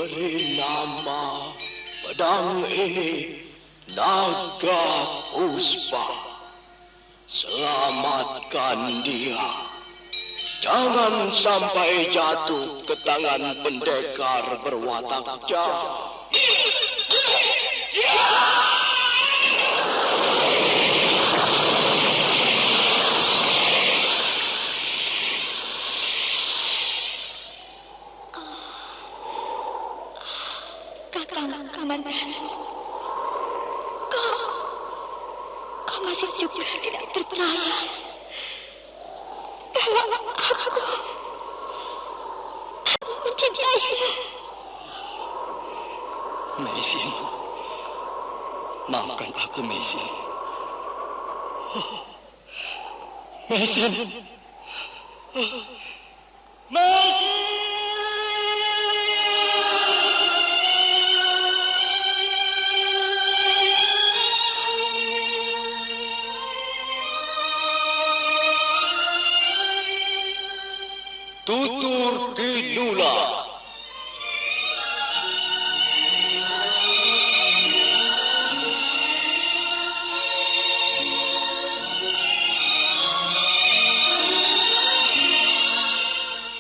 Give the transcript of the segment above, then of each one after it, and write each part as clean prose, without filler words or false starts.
Beri nama pedang ini Naga Puspa. Selamatkan dia. Jangan sampai jatuh ke tangan pendekar berwatak jahat. Kakang Kamandan, kau masih juga tidak percaya bahwa aku mencintaimu. Maisin, maafkan aku, Maisin. Maisin. Maisin. Tutur Tinula.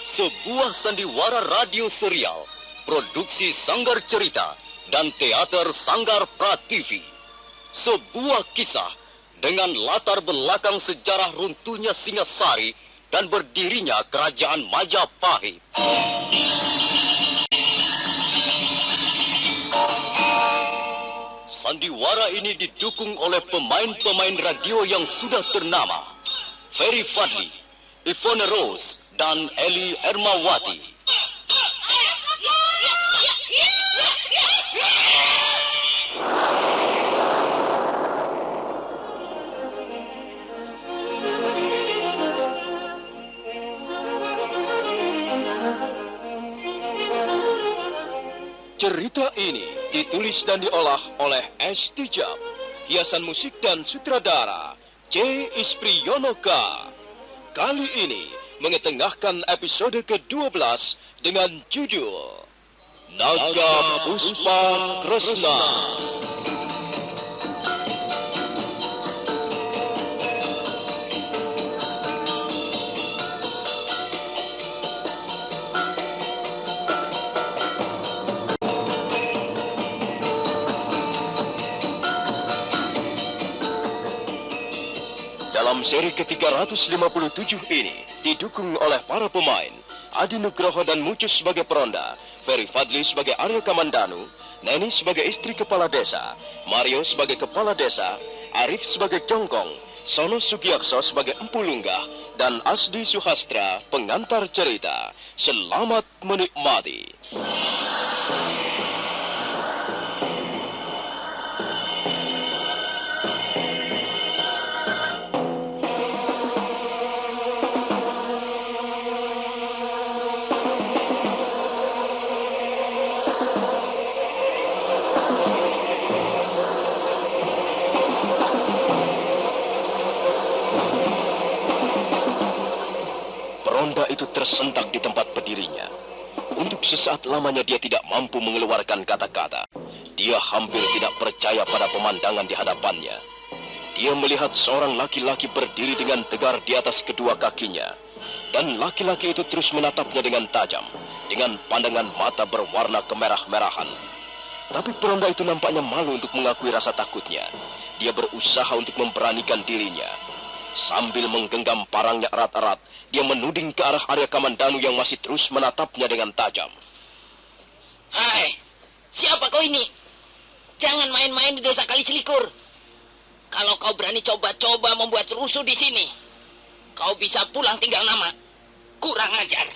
Sebuah sandiwara radio serial, produksi Sanggar Cerita dan teater Sanggar Prativi. Sebuah kisah dengan latar belakang sejarah runtuhnya Singasari dan berdirinya Kerajaan Majapahit. Sandiwara ini didukung oleh pemain-pemain radio yang sudah ternama. Ferry Fadli, Ivone Rose, dan Eli Ermawati. Cerita ini ditulis dan diolah oleh S. Tijab, hiasan musik dan sutradara C. Ispriyonoka. Kali ini mengetengahkan episode ke-12 dengan judul Naga Puspa Kresna. Dalam seri ke-357 ini didukung oleh para pemain Adi Nugroho dan Mucus sebagai Peronda, Ferry Fadli sebagai Arya Kamandanu, Neni sebagai istri kepala desa, Mario sebagai kepala desa, Arif sebagai Jongkong, Sono Sugiyakso sebagai Empu Lunggah, dan Asdi Suhastra pengantar cerita. Selamat menikmati. Peronda itu tersentak di tempat berdirinya. Untuk sesaat lamanya dia tidak mampu mengeluarkan kata-kata. Dia hampir tidak percaya pada pemandangan di hadapannya. Dia melihat seorang laki-laki berdiri dengan tegar di atas kedua kakinya. Dan laki-laki itu terus menatapnya dengan tajam, dengan pandangan mata berwarna kemerah-merahan. Tapi peronda itu nampaknya malu untuk mengakui rasa takutnya. Dia berusaha untuk memberanikan dirinya. Sambil menggenggam parangnya erat-erat, dia menuding ke arah Arya Kamandanu yang masih terus menatapnya dengan tajam. Hai, siapa kau ini? Jangan main-main di desa Kali Selikur. Kalau kau berani coba-coba membuat rusuh di sini, kau bisa pulang tinggal nama. Kurang ajar.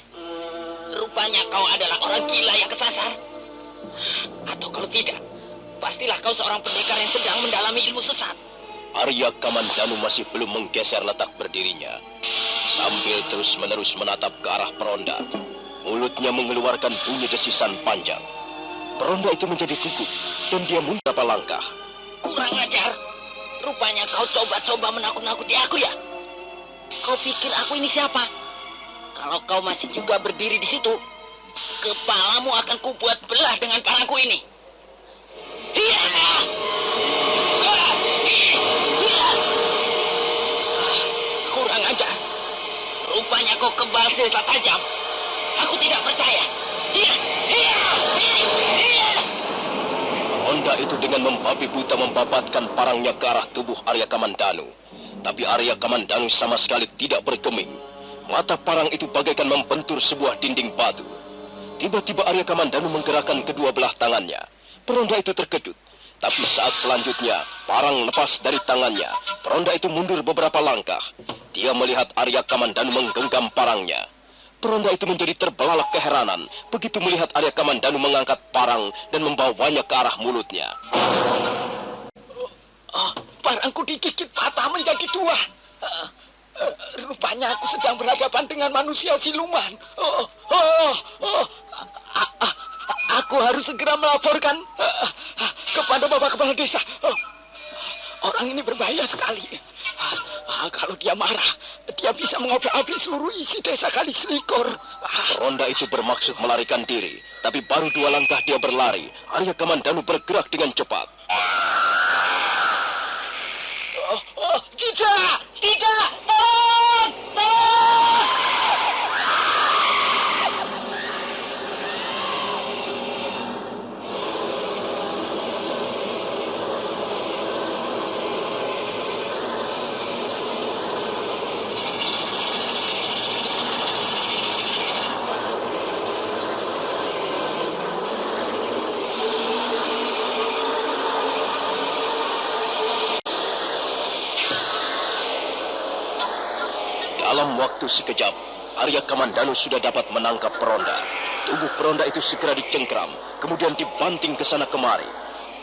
Rupanya kau adalah orang gila yang kesasar. Atau kalau tidak, pastilah kau seorang pendekar yang sedang mendalami ilmu sesat. Arya Kamandanu masih belum menggeser letak berdirinya. Sambil terus-menerus menatap ke arah peronda, mulutnya mengeluarkan bunyi desisan panjang. Peronda itu menjadi gugup, dan dia mundur beberapa langkah. Kurang ajar. Rupanya kau coba-coba menakut-nakuti aku ya? Kau pikir aku ini siapa? Kalau kau masih juga berdiri di situ, Kepalamu akan kubuat belah dengan parangku ini. Iya. Kurang ajar. Rupanya kau kebal senjata tajam. Aku tidak percaya. Iya. Ronda itu dengan membabi buta membabatkan parangnya ke arah tubuh Arya Kamandanu. Tapi Arya Kamandanu sama sekali tidak bergeming. Mata parang itu bagaikan membentur sebuah dinding batu. Tiba-tiba Arya Kamandanu menggerakkan kedua belah tangannya. Peronda itu terkejut. Tapi saat selanjutnya, parang lepas dari tangannya. Peronda itu mundur beberapa langkah. Dia melihat Arya Kamandanu menggenggam parangnya. Peronda itu menjadi terbelalak keheranan begitu melihat Arya Kamandanu mengangkat parang dan membawanya ke arah mulutnya. Parangku digigit patah menjadi dua. Rupanya aku sedang berhadapan dengan manusia siluman. Aku harus segera melaporkan kepada Bapak Kepala Desa. Orang ini berbahaya sekali. Kalau dia marah, dia bisa mengobrak-abrik seluruh isi desa Kaliselikur. Ronda itu bermaksud melarikan diri, tapi baru 2 langkah dia berlari, Arya Kamandanu bergerak dengan cepat. Tidak! Tolong! Dalam waktu sekejap, Arya Kamandanu sudah dapat menangkap Peronda. Tubuh Peronda itu segera dicengkram, kemudian dibanting ke sana kemari.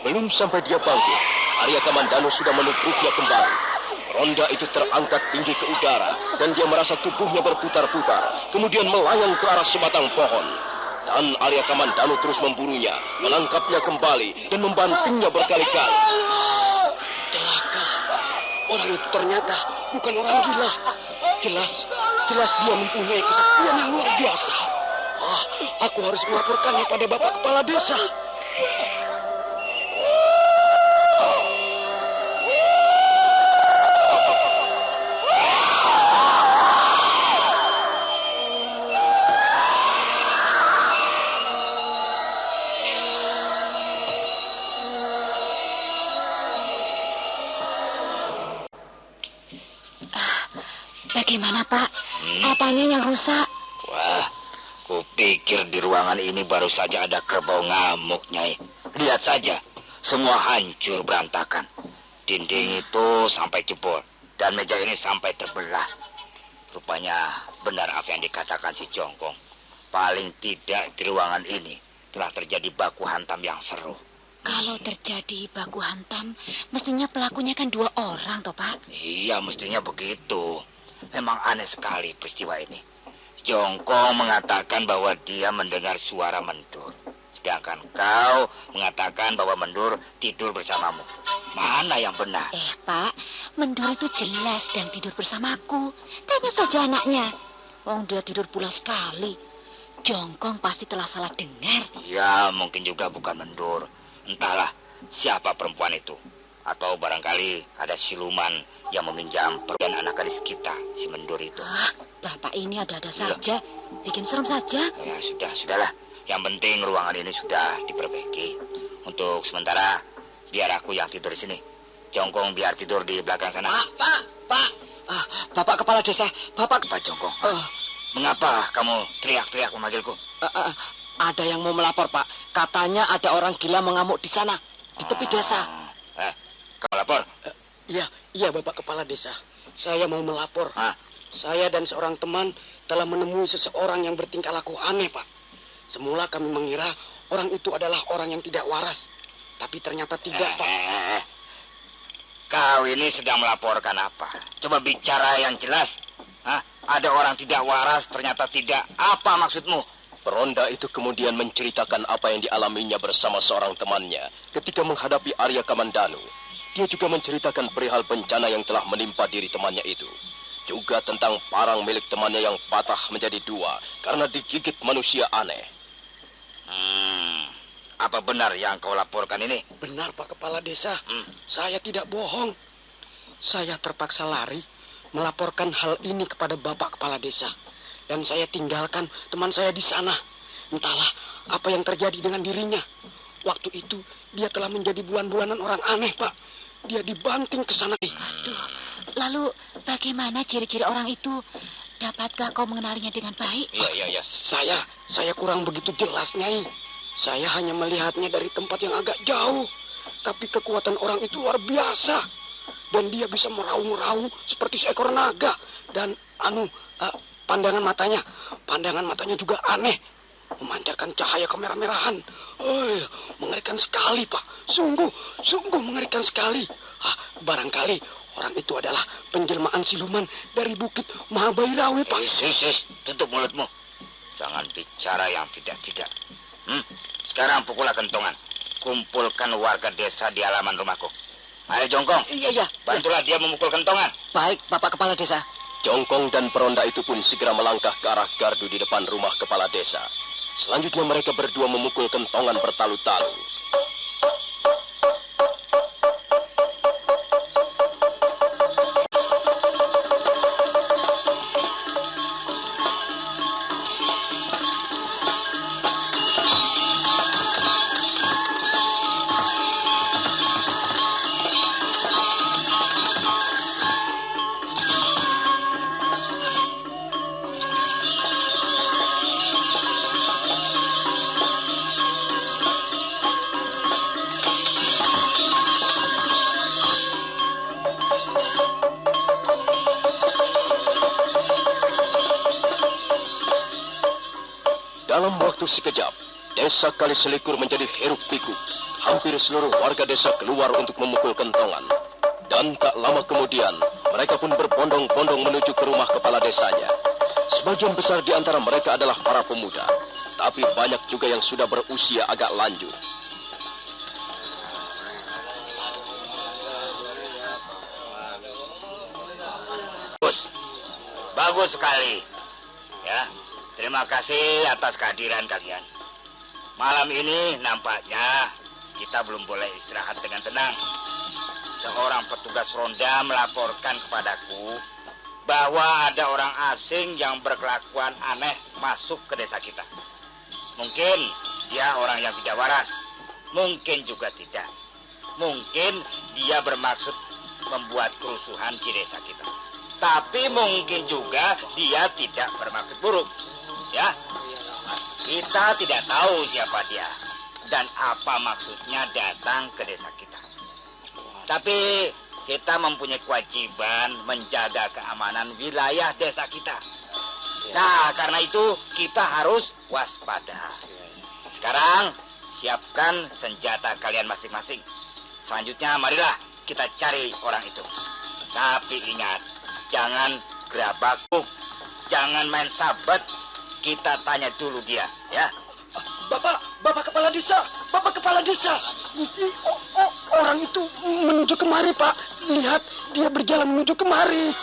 Belum sampai dia bangkit, Arya Kamandanu sudah menubruknya kembali. Peronda itu terangkat tinggi ke udara, dan dia merasa tubuhnya berputar-putar, kemudian melayang ke arah sebatang pohon. Dan Arya Kamandanu terus memburunya, menangkapnya kembali, dan membantingnya berkali-kali. Celaka. Orang itu ternyata bukan orang gila. Jelas dia mempunyai kesaktian yang luar biasa. Aku harus melaporkannya pada Bapak Kepala Desa. Bagaimana, Pak? Apanya yang rusak? Wah, kupikir di ruangan ini baru saja ada kerbau ngamuk, Nyai. Lihat saja, semua hancur berantakan. Dinding itu sampai jebol, dan meja ini sampai terbelah. Rupanya benar apa yang dikatakan si Jongkong. Paling tidak di ruangan ini telah terjadi baku hantam yang seru. Kalau terjadi baku hantam, mestinya pelakunya kan 2 orang, toh, Pak? Iya, mestinya begitu. Memang aneh sekali peristiwa ini. Jongkong mengatakan bahwa dia mendengar suara Mendur. Sedangkan kau mengatakan bahwa Mendur tidur bersamamu. Mana yang benar? Pak, Mendur itu jelas sedang tidur bersamaku. Tanya saja anaknya. Wong dia tidur pula sekali. Jongkong pasti telah salah dengar. Ya, mungkin juga bukan Mendur. Entahlah siapa perempuan itu. Atau barangkali ada siluman yang meminjam perempuan anak gadis kita, si Mendur itu. Bapak ini ada-ada saja. Bikin serem saja. Ya, sudahlah. Yang penting ruangan ini sudah diperbaiki. Untuk sementara, biar aku yang tidur di sini. Jongkong biar tidur di belakang sana. Pak. Bapak Kepala Desa, Pak Jongkong. Mengapa kamu teriak-teriak memanggilku? ada yang mau melapor, Pak. Katanya ada orang gila mengamuk di sana, di tepi desa. Kau lapor? Iya, Bapak Kepala Desa. Saya mau melapor. Saya dan seorang teman telah menemui seseorang yang bertingkah laku aneh, Pak. Semula kami mengira orang itu adalah orang yang tidak waras. Tapi ternyata tidak, Pak. Kau ini sedang melaporkan apa? Coba bicara yang jelas. Ada orang tidak waras, ternyata tidak. Apa maksudmu? Peronda itu kemudian menceritakan apa yang dialaminya bersama seorang temannya ketika menghadapi Arya Kamandanu. Dia juga menceritakan perihal bencana yang telah menimpa diri temannya itu. Juga tentang parang milik temannya yang patah menjadi 2 karena digigit manusia aneh. Apa benar yang kau laporkan ini? Benar, Pak Kepala Desa. Saya tidak bohong. Saya terpaksa lari melaporkan hal ini kepada Bapak Kepala Desa. Dan saya tinggalkan teman saya di sana. Entahlah apa yang terjadi dengan dirinya. Waktu itu dia telah menjadi bulan-bulanan orang aneh, Pak. Dia dibanting ke sana. Aduh, lalu bagaimana ciri-ciri orang itu? Dapatkah kau mengenalinya dengan baik? Iya. Saya kurang begitu jelas, Nyai. Saya hanya melihatnya dari tempat yang agak jauh. Tapi kekuatan orang itu luar biasa. Dan dia bisa meraung-raung seperti seekor naga. Dan pandangan matanya juga aneh. Memancarkan cahaya kemerah-merahan. Mengerikan sekali, Pak. Sungguh mengerikan sekali. Barangkali orang itu adalah penjelmaan siluman dari Bukit Mahabairawi, Pak. Sis, tutup mulutmu. Jangan bicara yang tidak-tidak. Sekarang pukullah kentongan. Kumpulkan warga desa di halaman rumahku. Ayo Jongkong. Iya. Bantulah dia memukul kentongan. Baik, Bapak Kepala Desa. Jongkong dan peronda itu pun segera melangkah ke arah gardu di depan rumah kepala desa. Selanjutnya mereka berdua memukul kentongan bertalu-talu. Dalam waktu sekejap, desa Kaliselikur menjadi hiruk-pikuk. Hampir seluruh warga desa keluar untuk memukul kentongan. Dan tak lama kemudian, mereka pun berbondong-bondong menuju ke rumah kepala desanya. Sebagian besar di antara mereka adalah para pemuda, tapi banyak juga yang sudah berusia agak lanjut. Bagus sekali. Ya. Terima kasih atas kehadiran kalian. Malam ini nampaknya kita belum boleh istirahat dengan tenang. Seorang petugas ronda melaporkan kepadaku bahwa ada orang asing yang berkelakuan aneh masuk ke desa kita. Mungkin dia orang yang tidak waras. Mungkin juga tidak. Mungkin dia bermaksud membuat kerusuhan di desa kita. Tapi mungkin juga dia tidak bermaksud buruk. Ya, kita tidak tahu siapa dia dan apa maksudnya datang ke desa kita. Tapi kita mempunyai kewajiban menjaga keamanan wilayah desa kita. Nah, karena itu kita harus waspada. Sekarang siapkan senjata kalian masing-masing. Selanjutnya marilah kita cari orang itu. Tapi ingat, jangan gerabak, jangan main sabet. Kita tanya dulu dia, ya. Bapak Kepala Desa. Orang itu menuju kemari, Pak. Lihat, dia berjalan menuju kemari.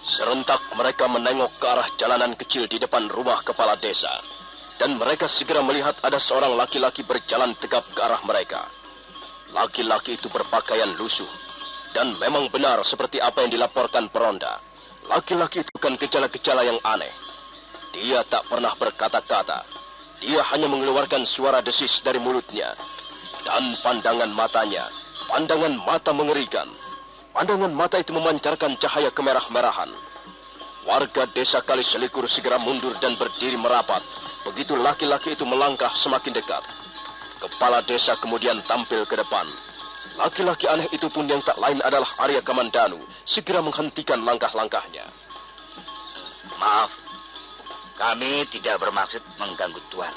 Serentak mereka menengok ke arah jalanan kecil di depan rumah kepala desa. Dan mereka segera melihat ada seorang laki-laki berjalan tegap ke arah mereka. Laki-laki itu berpakaian lusuh. Dan memang benar seperti apa yang dilaporkan peronda. Laki-laki itu bukan gejala-gejala yang aneh. Dia tak pernah berkata-kata. Dia hanya mengeluarkan suara desis dari mulutnya. Dan pandangan matanya, pandangan mata mengerikan. Pandangan mata itu memancarkan cahaya kemerah-merahan. Warga desa Kaliselikur segera mundur dan berdiri merapat. Begitu laki-laki itu melangkah semakin dekat. Kepala desa kemudian tampil ke depan. Laki-laki aneh itu pun yang tak lain adalah Arya Kamandanu. Segera menghentikan langkah-langkahnya. Maaf, kami tidak bermaksud mengganggu Tuan.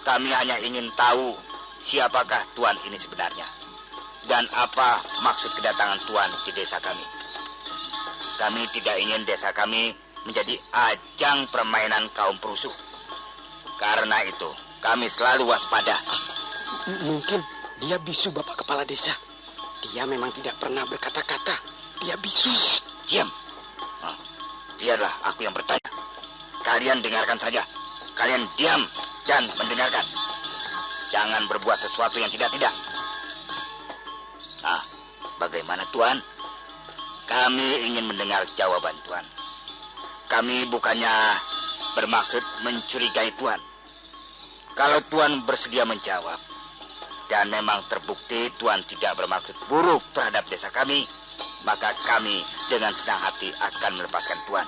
Kami hanya ingin tahu siapakah Tuan ini sebenarnya. Dan apa maksud kedatangan Tuan di desa kami. Kami tidak ingin desa kami menjadi ajang permainan kaum perusuh. Karena itu, kami selalu waspada. Mungkin dia bisu, Bapak Kepala Desa. Dia memang tidak pernah berkata-kata. Dia bisu. Diam. Biarlah aku yang bertanya. Kalian dengarkan saja. Kalian diam dan mendengarkan. Jangan berbuat sesuatu yang tidak-tidak. Bagaimana Tuan? Kami ingin mendengar jawaban Tuan. Kami bukannya bermaksud mencurigai Tuan. Kalau Tuan bersedia menjawab, dan memang terbukti Tuan tidak bermaksud buruk terhadap desa kami, maka kami dengan senang hati akan melepaskan Tuan.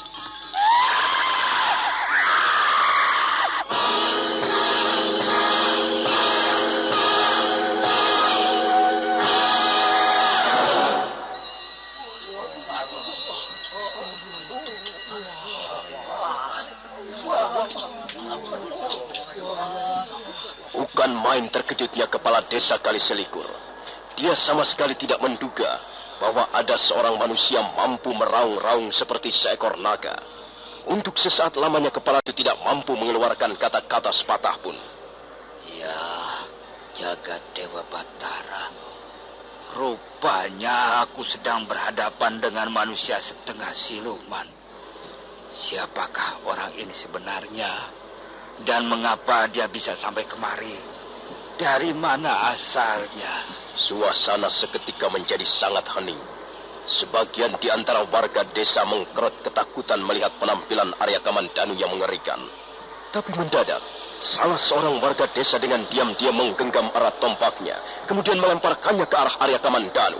Bukan main terkejutnya kepala desa Kaliselikur. Dia sama sekali tidak menduga bahwa ada seorang manusia mampu meraung-raung seperti seekor naga. Untuk sesaat lamanya kepala itu tidak mampu mengeluarkan kata-kata sepatah pun. Ya, jagat Dewa Batara. Rupanya aku sedang berhadapan dengan manusia setengah siluman. Siapakah orang ini sebenarnya? Dan mengapa dia bisa sampai kemari? Dari mana asalnya? Suasana seketika menjadi sangat hening. Sebagian di antara warga desa mengkerut ketakutan melihat penampilan Arya Kamandanu yang mengerikan. Tapi mendadak, salah seorang warga desa dengan diam-diam menggenggam erat tombaknya, kemudian melemparkannya ke arah Arya Kamandanu.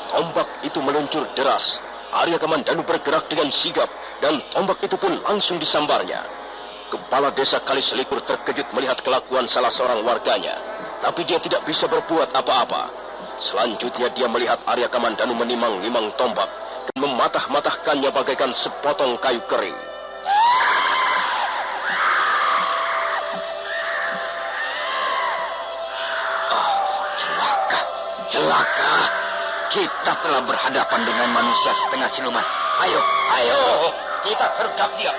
Tombak itu meluncur deras. Arya Kamandanu bergerak dengan sigap dan tombak itu pun langsung disambarnya. Kepala desa Kaliselikur terkejut melihat kelakuan salah seorang warganya, tapi dia tidak bisa berbuat apa-apa. Selanjutnya dia melihat Arya Kamandanu menimang-nimang tombak dan mematah-matahkannya bagaikan sepotong kayu kering. Celaka. Kita telah berhadapan dengan manusia setengah siluman. Ayo, kita sergap dia.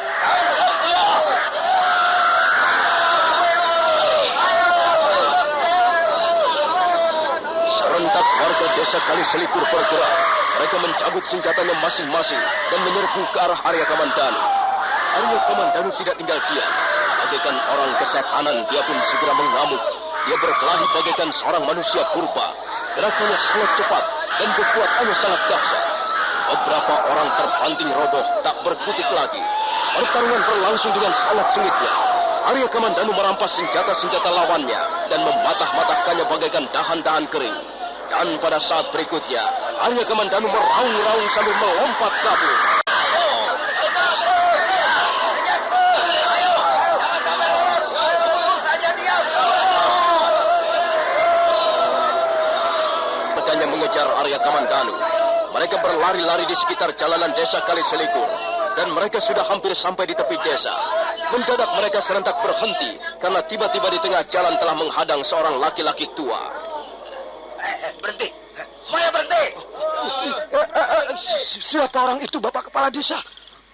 Serentak warga desa Kaliselikur bergerak. Mereka mencabut senjatanya masing-masing dan menyerbu ke arah Arya Kamandanu. Arya Kamandanu tidak tinggal diam. Bagaikan orang kesetanan, dia pun segera mengamuk. Dia berkelahi bagaikan seorang manusia purba. Gerakannya sangat cepat dan kekuatannya sangat dahsyat. Beberapa orang terbanting roboh, tak berkutik lagi. Pertarungan berlangsung dengan sangat sengitnya. Arya Kamandanu merampas senjata-senjata lawannya dan mematah-matahkannya bagaikan dahan-dahan kering. Dan pada saat berikutnya, Arya Kamandanu meraung-raung sambil melompat kabur. Mengejar Arya Kamandanu. Mereka berlari-lari di sekitar jalanan desa Kaliselikur dan mereka sudah hampir sampai di tepi desa. Mendadak mereka serentak berhenti karena tiba-tiba di tengah jalan telah menghadang seorang laki-laki tua. Berhenti. Semuanya berhenti. Siapa orang itu, Bapak Kepala Desa?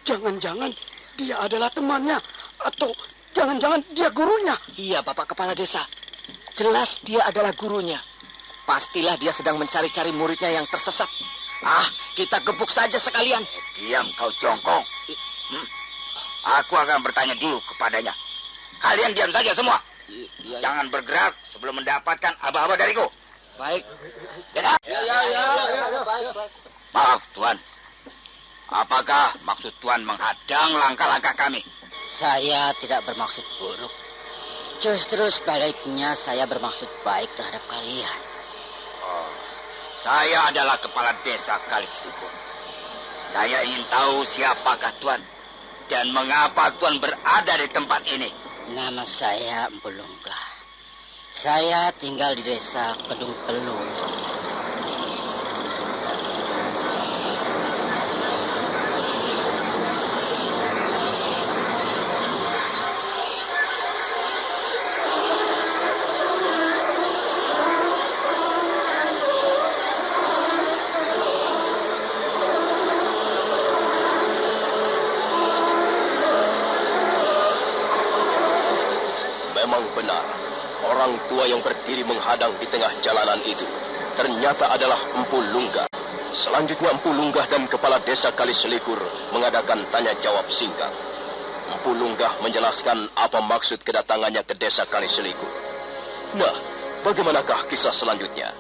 Jangan-jangan dia adalah temannya atau jangan-jangan dia gurunya. Iya, Bapak Kepala Desa. Jelas dia adalah gurunya. Pastilah dia sedang mencari-cari muridnya yang tersesat. Kita gebuk saja sekalian. Diam kau jongkong. Aku akan bertanya dulu kepadanya. Kalian diam saja semua. Jangan bergerak sebelum mendapatkan aba-aba dariku. Baik. Ya. Maaf, Tuan. Apakah maksud Tuan menghadang langkah-langkah kami? Saya tidak bermaksud buruk. Justru sebaliknya saya bermaksud baik terhadap kalian. Saya adalah kepala desa Kaliselikur. Saya ingin tahu siapakah Tuan dan mengapa Tuan berada di tempat ini. Nama saya Empu Lunggah. Saya tinggal di desa Kedung Pelung. Memang benar, orang tua yang berdiri menghadang di tengah jalanan itu ternyata adalah Empu Lunggah. Selanjutnya Empu Lunggah dan Kepala Desa Kaliselikur mengadakan tanya jawab singkat. Empu Lunggah menjelaskan apa maksud kedatangannya ke Desa Kaliselikur. Nah, bagaimanakah kisah selanjutnya?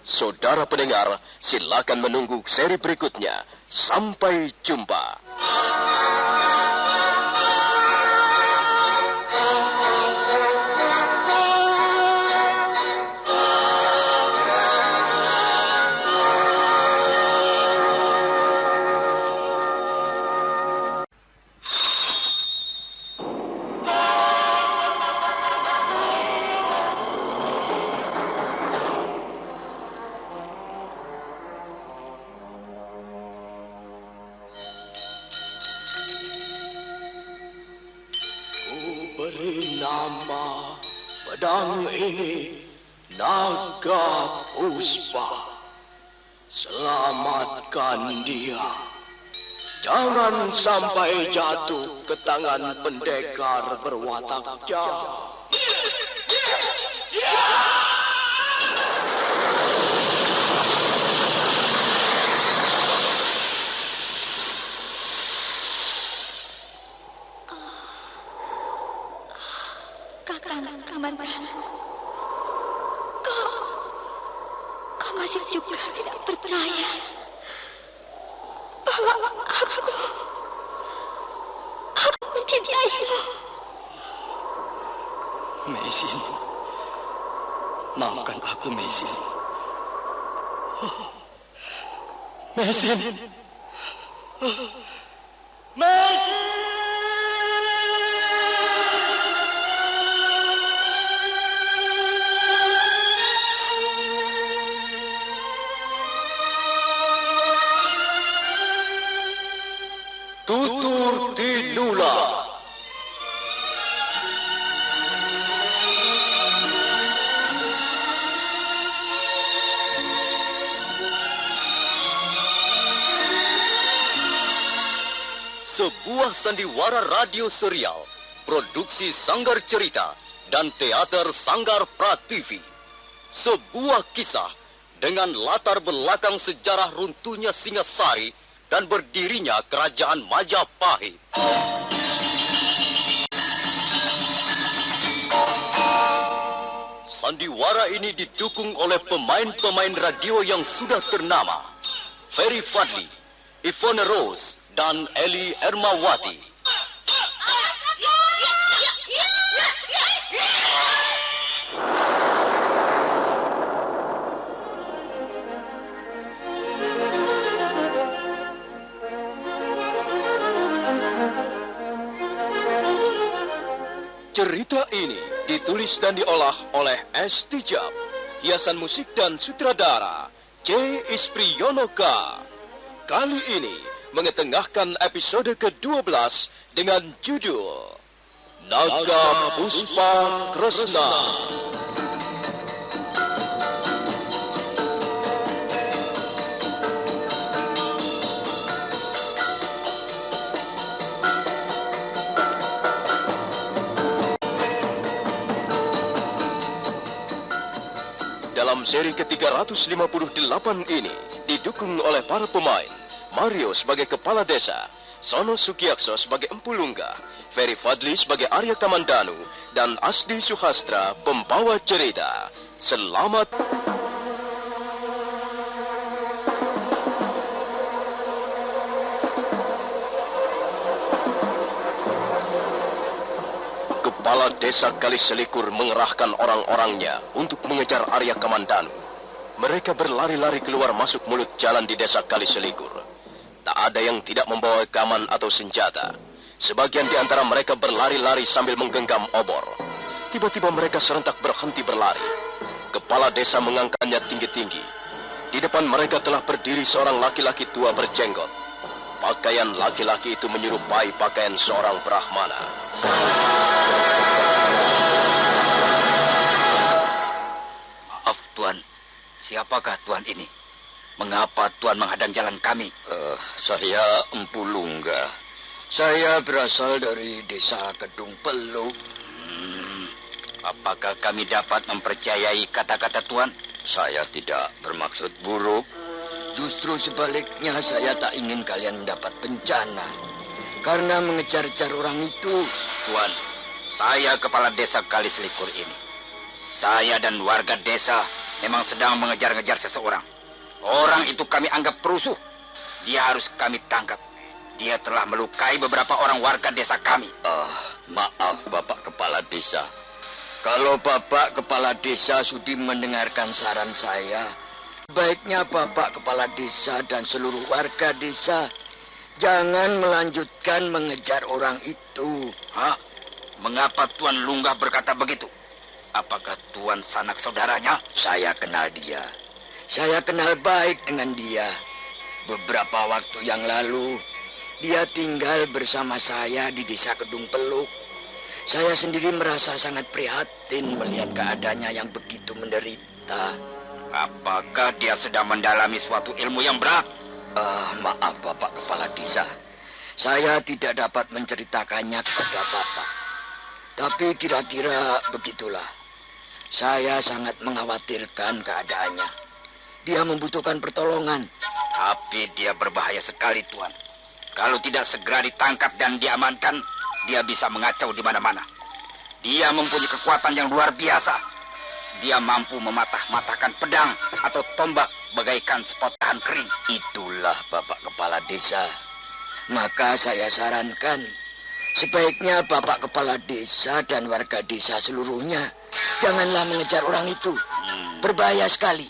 Saudara pendengar, silakan menunggu seri berikutnya. Sampai jumpa. Beri nama pedang ini Naga Puspa. Selamatkan dia. Jangan sampai jatuh ke tangan pendekar berwatak jahat. Kakang Kamandanu, kau masih juga tidak percaya bahwa aku mencintaimu. Mesin, maafkan aku, Mesin. Mesin. Tutur Tinula. Sebuah sandiwara radio serial, produksi Sanggar Cerita dan Teater Sanggar Prativi. Sebuah kisah dengan latar belakang sejarah runtuhnya Singasari dan berdirinya Kerajaan Majapahit. Sandiwara ini didukung oleh pemain-pemain radio yang sudah ternama. Ferry Fadli, Ivone Rose, dan Eli Ermawati. Cerita ini ditulis dan diolah oleh S. Tijab, hiasan musik dan sutradara C. Ispriyonoka. Kali ini mengetengahkan episode ke-12 dengan judul Naga Puspa Kresna. Dalam seri ke-358 ini didukung oleh para pemain Mario sebagai Kepala Desa, Sono Sukiakso sebagai Empu Lunggah, Ferry Fadli sebagai Arya Kamandanu, dan Asdi Suhastra pembawa cerita. Selamat. Kepala Desa Kaliselikur mengerahkan orang-orangnya untuk mengejar Arya Kamandanu. Mereka berlari-lari keluar masuk mulut jalan di Desa Kaliselikur. Tak ada yang tidak membawa kaman atau senjata. Sebagian di antara mereka berlari-lari sambil menggenggam obor. Tiba-tiba mereka serentak berhenti berlari. Kepala desa mengangkatnya tinggi-tinggi. Di depan mereka telah berdiri seorang laki-laki tua berjenggot. Pakaian laki-laki itu menyerupai pakaian seorang Brahmana. Maaf, Tuan. Siapakah Tuan ini? Mengapa Tuan menghadang jalan kami? Saya Empu Lunggah. Saya berasal dari desa Kedung Peluk. Apakah kami dapat mempercayai kata-kata Tuan? Saya tidak bermaksud buruk. Justru sebaliknya saya tak ingin kalian mendapat bencana. Karena mengejar-jar orang itu. Tuan, saya kepala desa Kali Selikur ini. Saya dan warga desa memang sedang mengejar-ngejar seseorang. Orang itu kami anggap perusuh. Dia harus kami tangkap. Dia telah melukai beberapa orang warga desa kami. Maaf Bapak Kepala Desa. Kalau Bapak Kepala Desa sudi mendengarkan saran saya, baiknya Bapak Kepala Desa dan seluruh warga desa jangan melanjutkan mengejar orang itu. Hah? Mengapa Tuan Lunggah berkata begitu? Apakah Tuan sanak saudaranya? Saya kenal dia. Saya kenal baik dengan dia. Beberapa waktu yang lalu, dia tinggal bersama saya di desa Kedung Peluk. Saya sendiri merasa sangat prihatin melihat keadaannya yang begitu menderita. Apakah dia sedang mendalami suatu ilmu yang berat? Maaf Bapak Kepala Desa. Saya tidak dapat menceritakannya kepada Bapak. Tapi kira-kira begitulah. Saya sangat mengkhawatirkan keadaannya. Dia membutuhkan pertolongan. Tapi dia berbahaya sekali, Tuan. Kalau tidak segera ditangkap dan diamankan, dia bisa mengacau di mana-mana. Dia mempunyai kekuatan yang luar biasa. Dia mampu mematah-matahkan pedang atau tombak bagaikan sepotahan kering. Itulah Bapak Kepala Desa. Maka saya sarankan, sebaiknya Bapak Kepala Desa dan warga desa seluruhnya janganlah mengejar orang itu. Berbahaya sekali.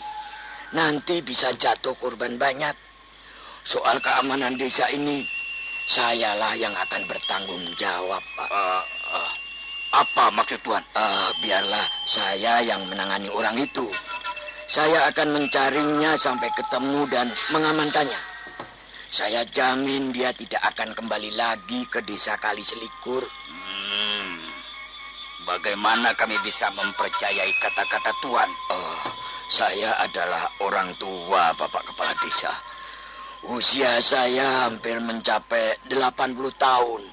Nanti bisa jatuh korban banyak. Soal keamanan desa ini, sayalah yang akan bertanggung jawab, Pak. Apa maksud Tuan? Biarlah saya yang menangani orang itu. Saya akan mencarinya sampai ketemu dan mengamankannya. Saya jamin dia tidak akan kembali lagi ke desa Kali Selikur. Bagaimana kami bisa mempercayai kata-kata Tuan? Saya adalah orang tua Bapak Kepala Desa. Usia saya hampir mencapai 80 tahun.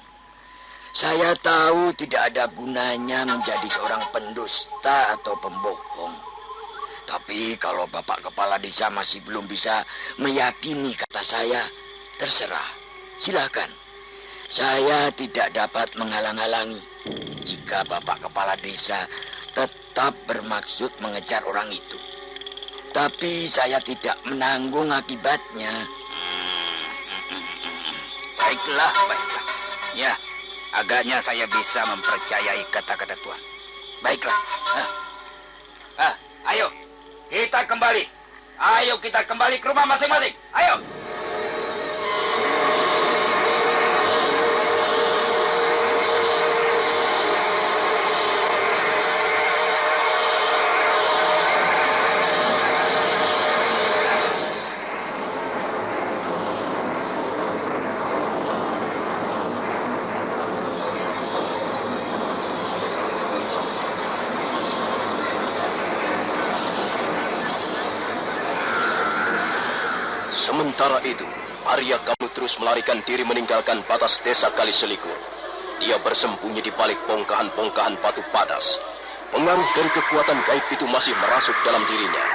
Saya tahu tidak ada gunanya menjadi seorang pendusta atau pembohong. Tapi kalau Bapak Kepala Desa masih belum bisa meyakini kata saya, terserah. Silakan. Saya tidak dapat menghalang-halangi. Jika Bapak Kepala Desa tetap bermaksud mengejar orang itu. Tapi saya tidak menanggung akibatnya. Baiklah. Ya, agaknya saya bisa mempercayai kata-kata Tuan. Baiklah. Ayo, kita kembali. Ayo kita kembali ke rumah masing-masing. Ayo. Sementara itu, Arya Kamu terus melarikan diri meninggalkan batas desa Kali Selikur. Dia bersembunyi di balik bongkahan-bongkahan batu padas. Pengaruh dari kekuatan gaib itu masih merasuk dalam dirinya.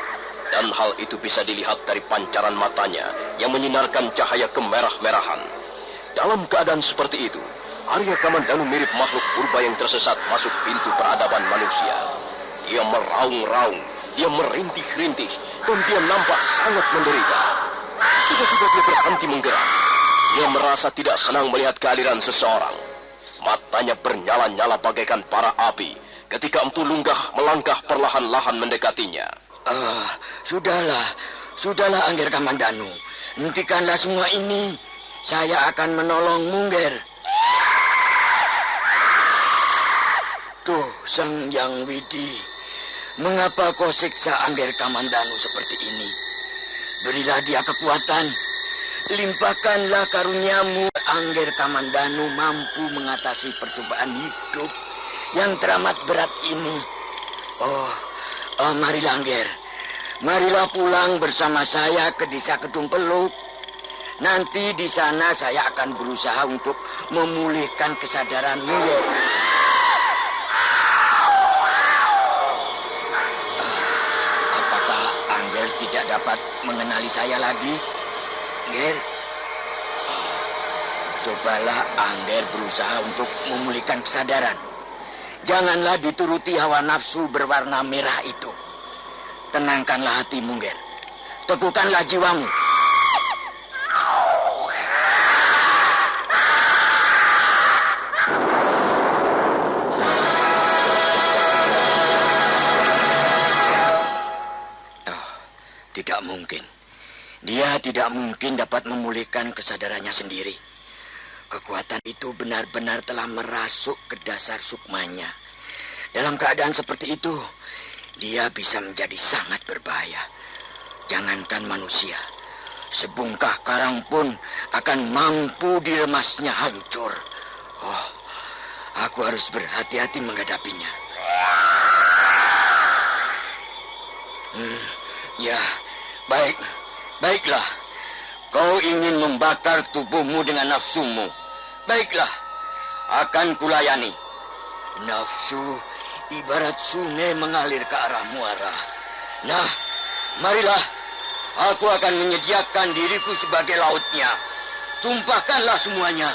Dan hal itu bisa dilihat dari pancaran matanya yang menyinarkan cahaya kemerah-merahan. Dalam keadaan seperti itu, Arya Kamandanu mirip makhluk purba yang tersesat masuk pintu peradaban manusia. Dia meraung-raung, dia merintih-rintih, dan dia nampak sangat menderita. Tiba-tiba dia berhenti menggerak. Dia merasa tidak senang melihat kehadiran seseorang. Matanya bernyala-nyala bagaikan bara api ketika Empu Lunggah melangkah perlahan-lahan mendekatinya. Sudahlah Angger Kamandanu. Hentikanlah semua ini. Saya akan menolongmu, Nger. Tuh, Sang Yang Widi. Mengapa kau siksa Angger Kamandanu seperti ini? Berilah dia kekuatan. Limpahkanlah karuniamu. Angger Kamandanu mampu mengatasi percobaan hidup yang teramat berat ini. Marilah Angger. Marilah pulang bersama saya ke desa Kedung Peluk. Nanti di sana saya akan berusaha untuk memulihkan kesadaranmu, Nger. dapat mengenali saya lagi? Ger, cobalah Angger berusaha untuk memulihkan kesadaran. Janganlah dituruti hawa nafsu berwarna merah itu. Tenangkanlah hatimu, Ger. Teguhkanlah jiwamu. Tidak mungkin. Dia tidak mungkin dapat memulihkan kesadarannya sendiri. Kekuatan itu benar-benar telah merasuk ke dasar sukmanya. Dalam keadaan seperti itu, dia bisa menjadi sangat berbahaya. Jangankan manusia, sebungkah karang pun akan mampu diremasnya hancur. Oh, aku harus berhati-hati menghadapinya. Ya, baiklah. Kau ingin membakar tubuhmu dengan nafsumu. Baiklah, akan kulayani. Nafsu ibarat sungai mengalir ke arah muara. Nah, marilah. Aku akan menyediakan diriku sebagai lautnya. Tumpahkanlah semuanya.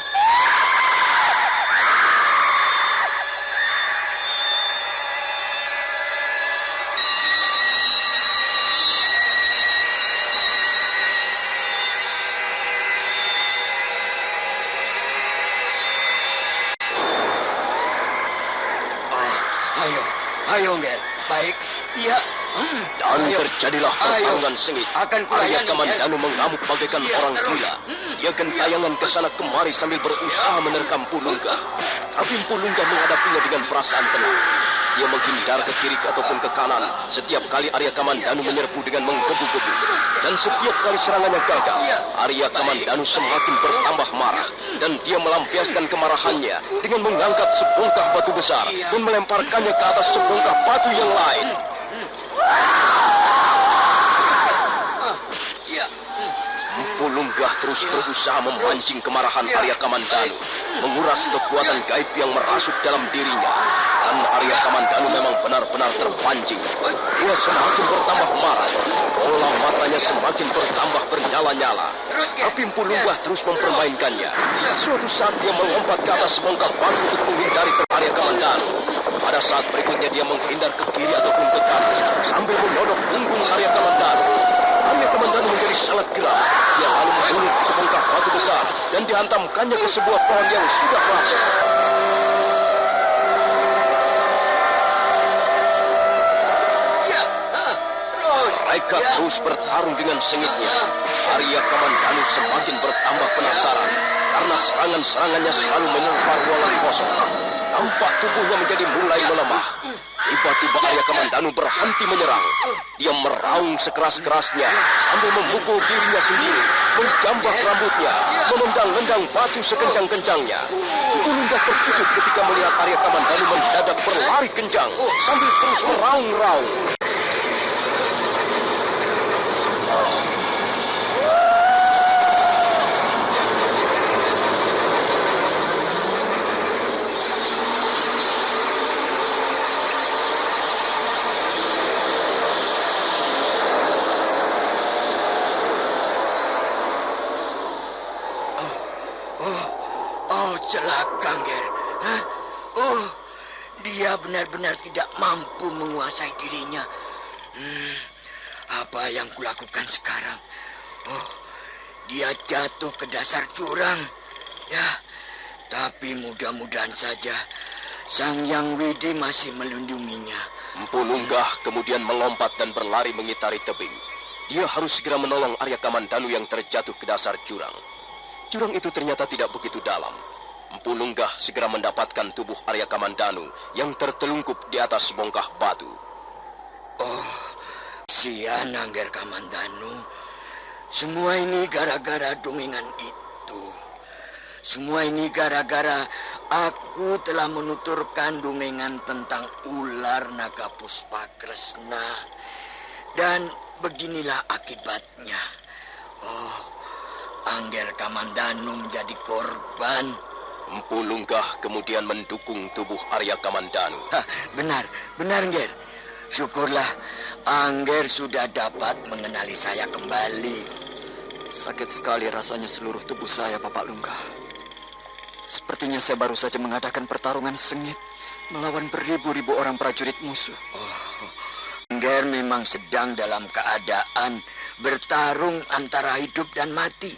Ayo, Ger. Baik. Iya. Dan terjadilah pertarungan sengit. Arya Kamandanu mengamuk bagaikan orang gila. Dia gentayangan ke sana kemari sambil berusaha menerkam Pulungga. Tapi Pulungga menghadapinya dengan perasaan tenang. Dia menghindar ke kiri ataupun ke kanan. Setiap kali Arya Kamandanu menyerbu dengan menggebu-gebu. Dan setiap kali serangannya gagal, Arya Kamandanu semakin bertambah marah. Dan dia melampiaskan kemarahannya dengan mengangkat sebongkah batu besar dan melemparkannya ke atas sebongkah batu yang lain. Pulunggah terus berusaha memancing kemarahan Arya Kamandanu, menguras kekuatan gaib yang merasuk dalam dirinya. Dan Arya Kamandanu memang benar-benar terpancing. Dia semakin bertambah marah. Bola matanya semakin bertambah bernyala-nyala. Tapi Pulunggah terus mempermainkannya. Suatu saat dia melompat ke atas sebongkah batu untuk menghindari Arya Kamandanu. Pada saat berikutnya dia menghindar ke kiri ataupun ke kanan sambil menodok punggung Arya Kamandanu. Arya Kamandanu menjadi sangat geram. Dia lalu menghunut sebongkah batu besar dan dihantamkannya ke sebuah pohon yang sudah rapuh. Mereka terus bertarung dengan sengitnya. Arya Kamandanu semakin bertambah penasaran karena serangan-serangannya selalu menyerang ruangan kosong. Nampak tubuhnya menjadi mulai melemah. Tiba-tiba Arya Kamandanu berhenti menyerang. Dia meraung sekeras-kerasnya sambil memukul dirinya sendiri, menjambak rambutnya, menendang-nendang batu sekencang-kencangnya. Pulungga terkejut ketika melihat Arya Kamandanu mendadak berlari kencang sambil terus meraung-raung. Celaka, Ger. Dia benar-benar tidak mampu menguasai dirinya. Apa yang kulakukan sekarang? Dia jatuh ke dasar jurang. Ya, tapi mudah-mudahan saja Sang Yang Widi masih melindunginya. Pulunggah kemudian melompat dan berlari mengitari tebing. Dia harus segera menolong Arya Kamandanu yang terjatuh ke dasar jurang. Jurang itu ternyata tidak begitu dalam. Pulunggah segera mendapatkan tubuh Arya Kamandanu yang tertelungkup di atas bongkah batu. Sian Angger Kamandanu. Semua ini gara-gara dongengan itu. Semua ini gara-gara aku telah menuturkan dongengan tentang ular naga Puspakresna. Dan beginilah akibatnya. Angger Kamandanu menjadi korban. Pulunggah kemudian mendukung tubuh Arya Kamandanu. Benar, Nger. Syukurlah Angger sudah dapat mengenali saya kembali. Sakit sekali rasanya seluruh tubuh saya, Bapak Lungga. Sepertinya saya baru saja mengadakan pertarungan sengit melawan beribu-ribu orang prajurit musuh. Angger memang sedang dalam keadaan bertarung antara hidup dan mati.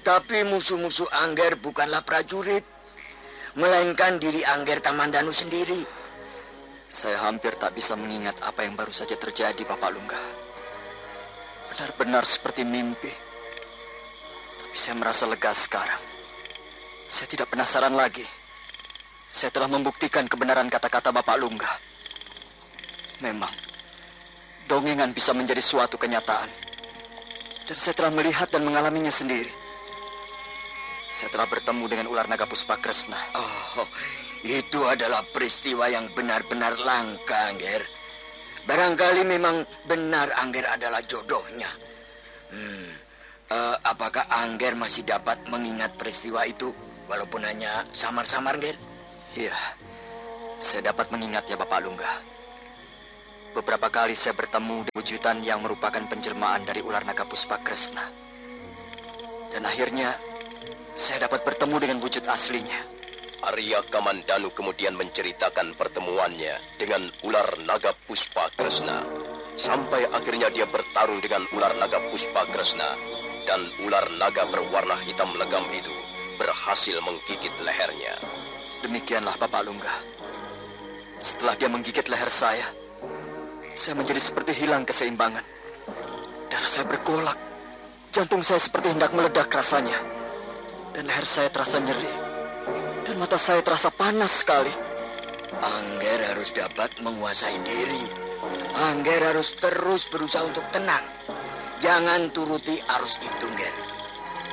Tapi musuh-musuh Angger bukanlah prajurit, melainkan diri Angger Kamandanu sendiri. Saya hampir tak bisa mengingat apa yang baru saja terjadi, Bapak Lungga. Benar-benar seperti mimpi. Tapi saya merasa lega sekarang. Saya tidak penasaran lagi. Saya telah membuktikan kebenaran kata-kata Bapak Lungga. Memang, dongengan bisa menjadi suatu kenyataan. Dan saya telah melihat dan mengalaminya sendiri. Saya telah bertemu dengan ular naga Puspakresna. Oh, itu adalah peristiwa yang benar-benar langka, Angger. Barangkali memang benar Angger adalah jodohnya. Apakah Angger masih dapat mengingat peristiwa itu, walaupun hanya samar-samar, Angger? Iya, saya dapat mengingatnya, Bapak Lungga. Beberapa kali saya bertemu dengan wujudan yang merupakan penjelmaan dari ular naga Puspakresna. Dan akhirnya, saya dapat bertemu dengan wujud aslinya. Arya Kamandanu kemudian menceritakan pertemuannya dengan ular naga Puspakresna. Sampai akhirnya dia bertarung dengan ular naga Puspakresna. Dan ular naga berwarna hitam legam itu berhasil menggigit lehernya. Demikianlah, Bapak Lungga. Setelah dia menggigit leher saya menjadi seperti hilang keseimbangan. Darah saya bergolak. Jantung saya seperti hendak meledak rasanya. Dan leher saya terasa nyeri. Dan mata saya terasa panas sekali. Angger harus dapat menguasai diri. Angger harus terus berusaha untuk tenang. Jangan turuti arus itu, Angger.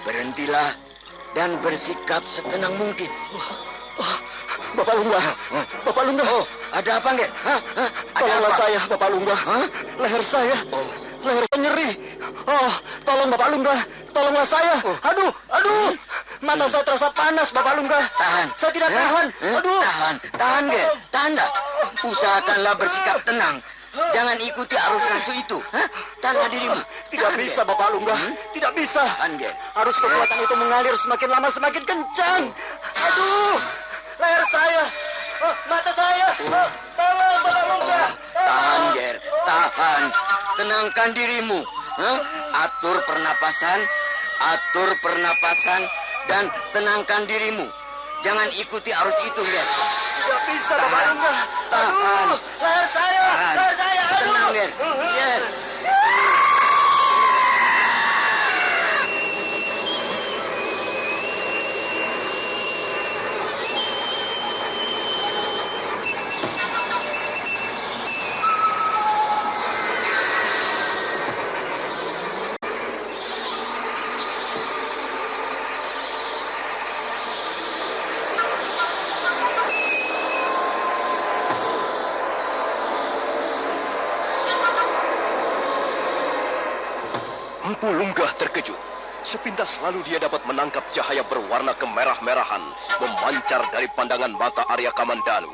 Berhentilah dan bersikap setenang mungkin. Bapak Lungga. Bapak Lungga. Oh, ada apa, Angger? Tolonglah saya, Bapak Lungga. Leher saya. Leher saya nyeri. Tolong Bapak Lungga. Tolonglah saya. Aduh. Mata saya terasa panas, Bapak Lungga. Tahan. Saya tidak tahan. Aduh. Tahan, Angger. Tahan dah. Usahakanlah bersikap tenang. Jangan ikuti arus nafsu itu. Tahanlah dirimu. Tidak bisa, Bapak Lungga. Tidak bisa. Angger. Arus kekuatan itu mengalir semakin lama semakin kencang. Aduh. Leher saya. Mata saya. Tolong, Bapak Lungga. Tahan, Ger. Tahan. Tenangkan dirimu. Atur pernapasan dan tenangkan dirimu. Jangan ikuti arus itu, Ger. Tidak bisa, Bapak Lungga. Tahan. Leher saya. Tahan. Leher saya. Aduh. Tenang, Ger. Ger. Empu Lunggah terkejut. Sepintas lalu dia dapat menangkap cahaya berwarna kemerah-merahan memancar dari pandangan mata Arya Kamandanu.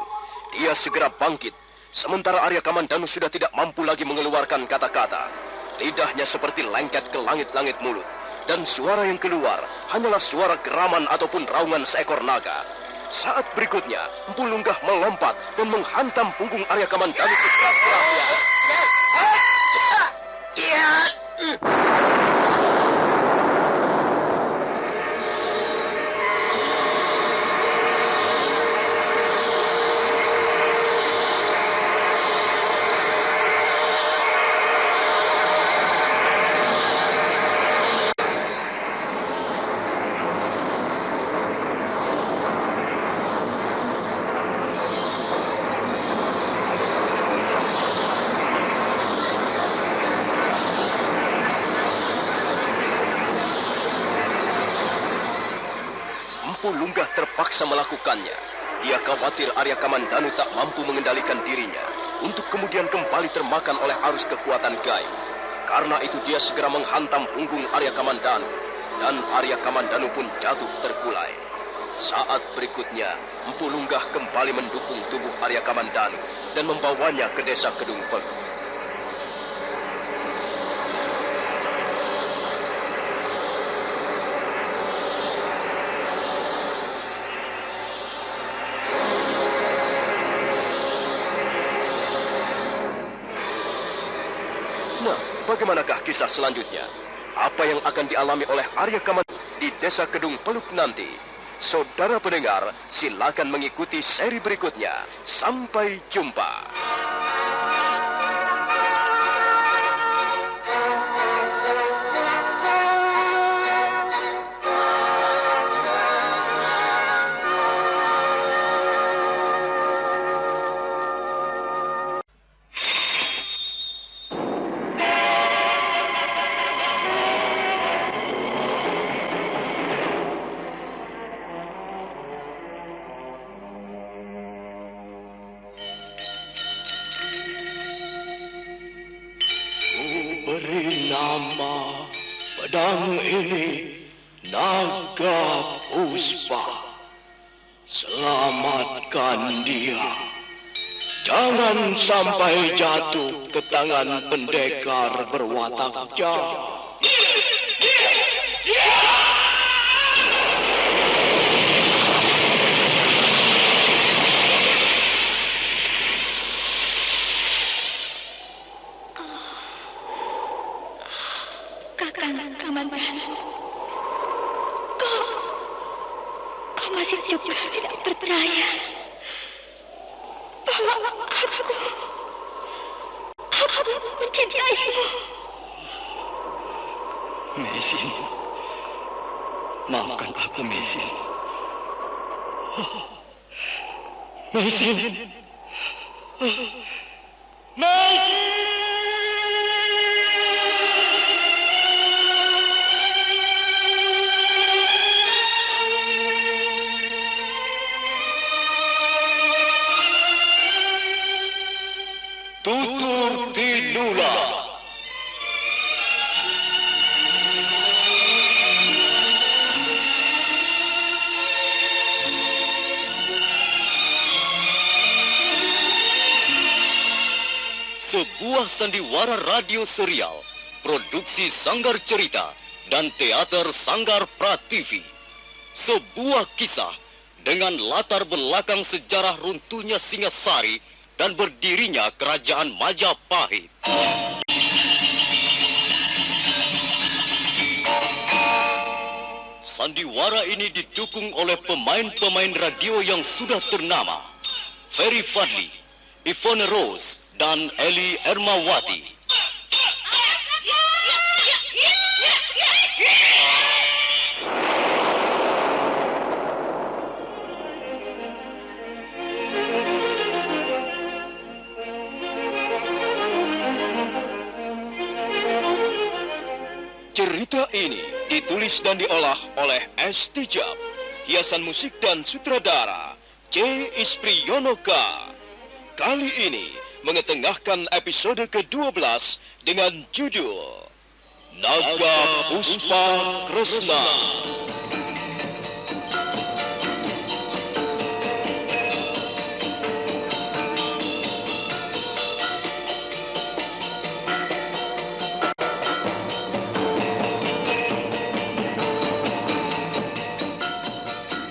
Dia segera bangkit, sementara Arya Kamandanu sudah tidak mampu lagi mengeluarkan kata-kata. Lidahnya seperti lengket ke langit-langit mulut, dan suara yang keluar hanyalah suara geraman ataupun raungan seekor naga. Saat berikutnya, Empu Lunggah melompat dan menghantam punggung Arya Kamandanu keras-kerasnya. Empu Lunggah terpaksa melakukannya. Dia khawatir Arya Kamandanu tak mampu mengendalikan dirinya untuk kemudian kembali termakan oleh arus kekuatan gaib. Karena itu dia segera menghantam punggung Arya Kamandanu dan Arya Kamandanu pun jatuh terkulai. Saat berikutnya, Empu Lunggah kembali mendukung tubuh Arya Kamandanu dan membawanya ke desa Kedung Pegu. bagaimanakah kisah selanjutnya? Apa yang akan dialami oleh Arya Kamandanu di Desa Kedung Peluk nanti? Saudara pendengar, silakan mengikuti seri berikutnya. Sampai jumpa. Beri nama pedang ini Naga Puspa. Selamatkan dia. Jangan sampai jatuh ke tangan pendekar berwatak jahat. Kakang Kamandanu, kau masih juga tidak percaya bahwa aku mencintaimu. Mesin, maafkan aku, Mesin. Mesin, Mesin. Tutur Tinula. Sebuah sandiwara radio serial, produksi Sanggar Cerita dan Teater Sanggar Prativi. Sebuah kisah dengan latar belakang sejarah runtuhnya Singasari dan berdirinya Kerajaan Majapahit. Sandiwara ini didukung oleh pemain-pemain radio yang sudah ternama, Ferry Fadli, Yvonne Rose, dan Eli Ermawati. Cerita ini ditulis dan diolah oleh S. Tijab, hiasan musik dan sutradara C. Ispriyonoka. Kali ini mengetengahkan episode ke-12 dengan judul Naga Puspa Kresna.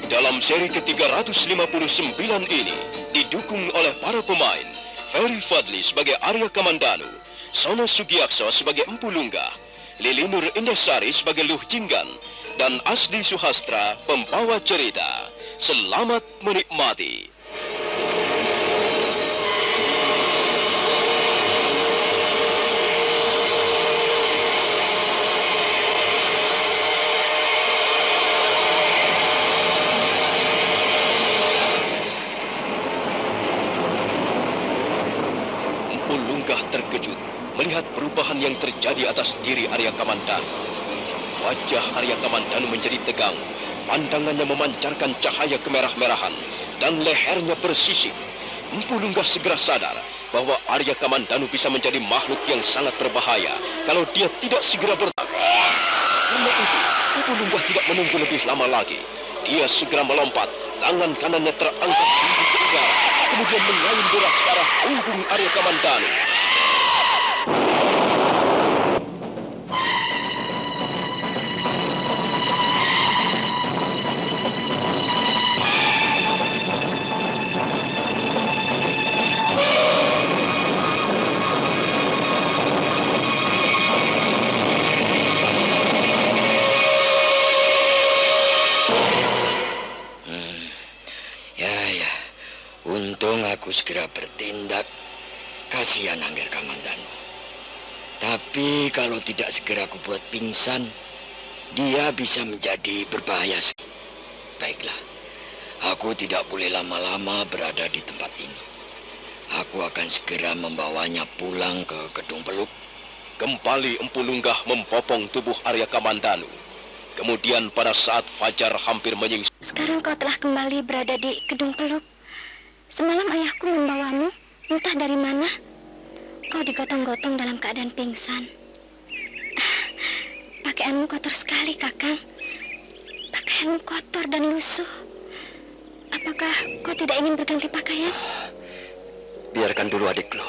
Dalam seri ke-359 ini didukung oleh para pemain Ferry Fadli sebagai Arya Kamandanu, Sono Sugiyakso sebagai Empu Lunggah, Lili Nur Indasari sebagai Luh Jinggan, dan Asdi Suhastra pembawa cerita. Selamat menikmati. Terkejut melihat perubahan yang terjadi atas diri Arya Kamandanu. Wajah Arya Kamandanu menjadi tegang, pandangannya memancarkan cahaya kemerah-merahan, dan lehernya bersisik. Empu Lunggah segera sadar bahwa Arya Kamandanu bisa menjadi makhluk yang sangat berbahaya kalau dia tidak segera bertahan. Karena itu, Empu Lunggah tidak menunggu lebih lama lagi. Dia segera melompat, tangan kanannya terangkat tinggi ke udara, kemudian mengayun deras ke arah punggung Arya Kamandanu. aku segera bertindak. Kasihan Angger Kamandanu. Tapi kalau tidak segera aku buat pingsan, dia bisa menjadi berbahaya. Baiklah, aku tidak boleh lama-lama berada di tempat ini. Aku akan segera membawanya pulang ke Gedung Peluk. Kembali Empu Lunggah membopong tubuh Arya Kamandanu. Kemudian pada saat fajar hampir menyingsing. Sekarang kau telah kembali berada di Gedung Peluk. Semalam ayahku membawamu, entah dari mana. Kau digotong-gotong dalam keadaan pingsan. Pakaianmu kotor sekali, Kakang. Pakaianmu kotor dan lusuh. Apakah kau tidak ingin berganti pakaian? Biarkan dulu adikku.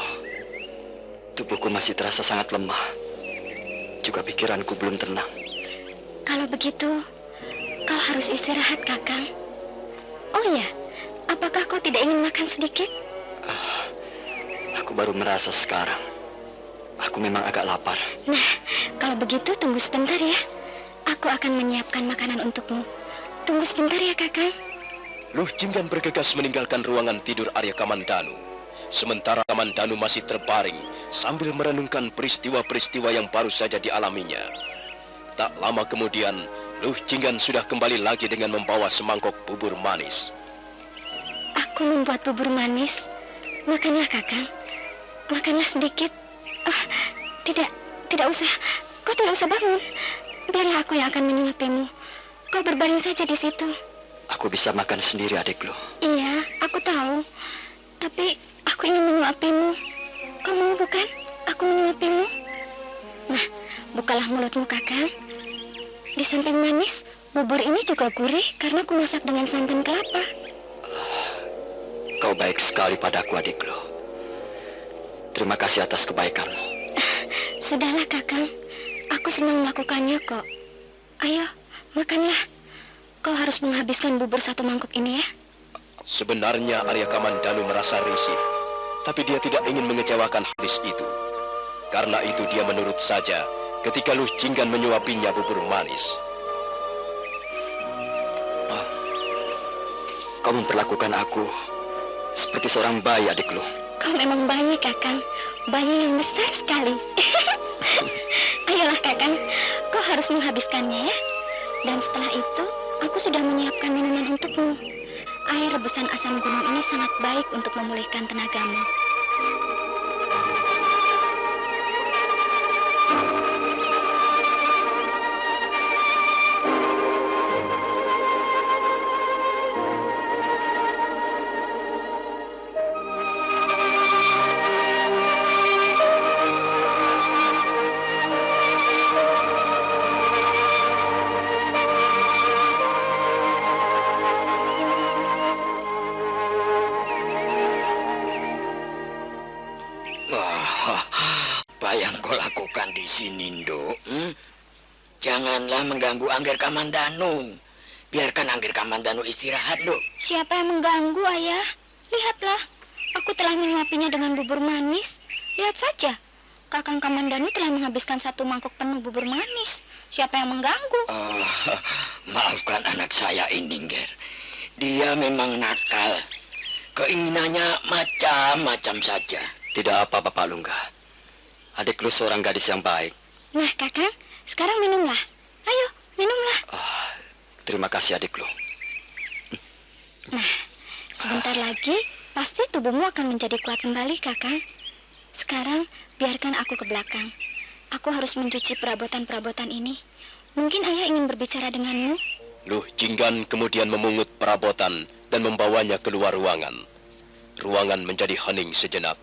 Tubuhku masih terasa sangat lemah. Juga pikiranku belum tenang. Kalau begitu, kau harus istirahat, Kakang. Oh ya, apakah kau tidak ingin makan sedikit? Aku baru merasa sekarang. Aku memang agak lapar. Nah, kalau begitu tunggu sebentar ya. Aku akan menyiapkan makanan untukmu. Tunggu sebentar ya, Kakang. Luh Jinggan bergegas meninggalkan ruangan tidur Arya Kamandanu. Sementara Kamandanu masih terbaring sambil merenungkan peristiwa-peristiwa yang baru saja dialaminya. Tak lama kemudian, Luh Jinggan sudah kembali lagi dengan membawa semangkok bubur manis. Aku membuat bubur manis. Makanlah, Kakang. Makanlah sedikit. Tidak usah. Kau tidak usah bangun. Biarlah aku yang akan menyuapimu. Kau berbaring saja di situ. Aku bisa makan sendiri, adikku. Iya, aku tahu. Tapi aku ingin menyuapimu. Kau mau bukan? Aku menyuapimu. Nah, bukalah mulutmu, Kakang. Di samping manis, bubur ini juga gurih karena aku masak dengan santan kelapa. Kau baik sekali padaku, adikku. Terima kasih atas kebaikanmu. Sudahlah, Kakang. Aku senang melakukannya kok. Ayo, makanlah. Kau harus menghabiskan bubur satu mangkuk ini ya. Sebenarnya Arya Kamandanu merasa risih, tapi dia tidak ingin mengecewakan Haris itu. Karena itu dia menurut saja ketika Luh Jinggan menyuapinya bubur manis. Kau memperlakukan aku seperti seorang bayi, adikku. Kau memang bayi, Kakang. Bayi yang besar sekali. Ayolah, Kakang. Kau harus menghabiskannya ya. Dan setelah itu, aku sudah menyiapkan minuman untukmu. Air rebusan asam gunung ini sangat baik untuk memulihkan tenagamu. Di sini, Nduk. Janganlah mengganggu Angger Kamandanu. Biarkan Angger Kamandanu istirahat, Nduk. Siapa yang mengganggu, Ayah? Lihatlah, aku telah menyuapinya dengan bubur manis. Lihat saja, Kakang Kamandanu telah menghabiskan satu mangkok penuh bubur manis. Siapa yang mengganggu? Maafkan anak saya ini, Nger. Dia memang nakal. Keinginannya macam-macam saja. Tidak apa, Bapak Lunggah. Adik lu seorang gadis yang baik. Nah, Kakang, sekarang minumlah. Ayo, minumlah. Terima kasih, adik lu. Nah, sebentar lagi pasti tubuhmu akan menjadi kuat kembali, Kakang. Sekarang biarkan aku ke belakang. Aku harus mencuci perabotan-perabotan ini. Mungkin Ayah ingin berbicara denganmu. Luh Jinggan kemudian memungut perabotan dan membawanya keluar ruangan. Ruangan menjadi hening sejenak.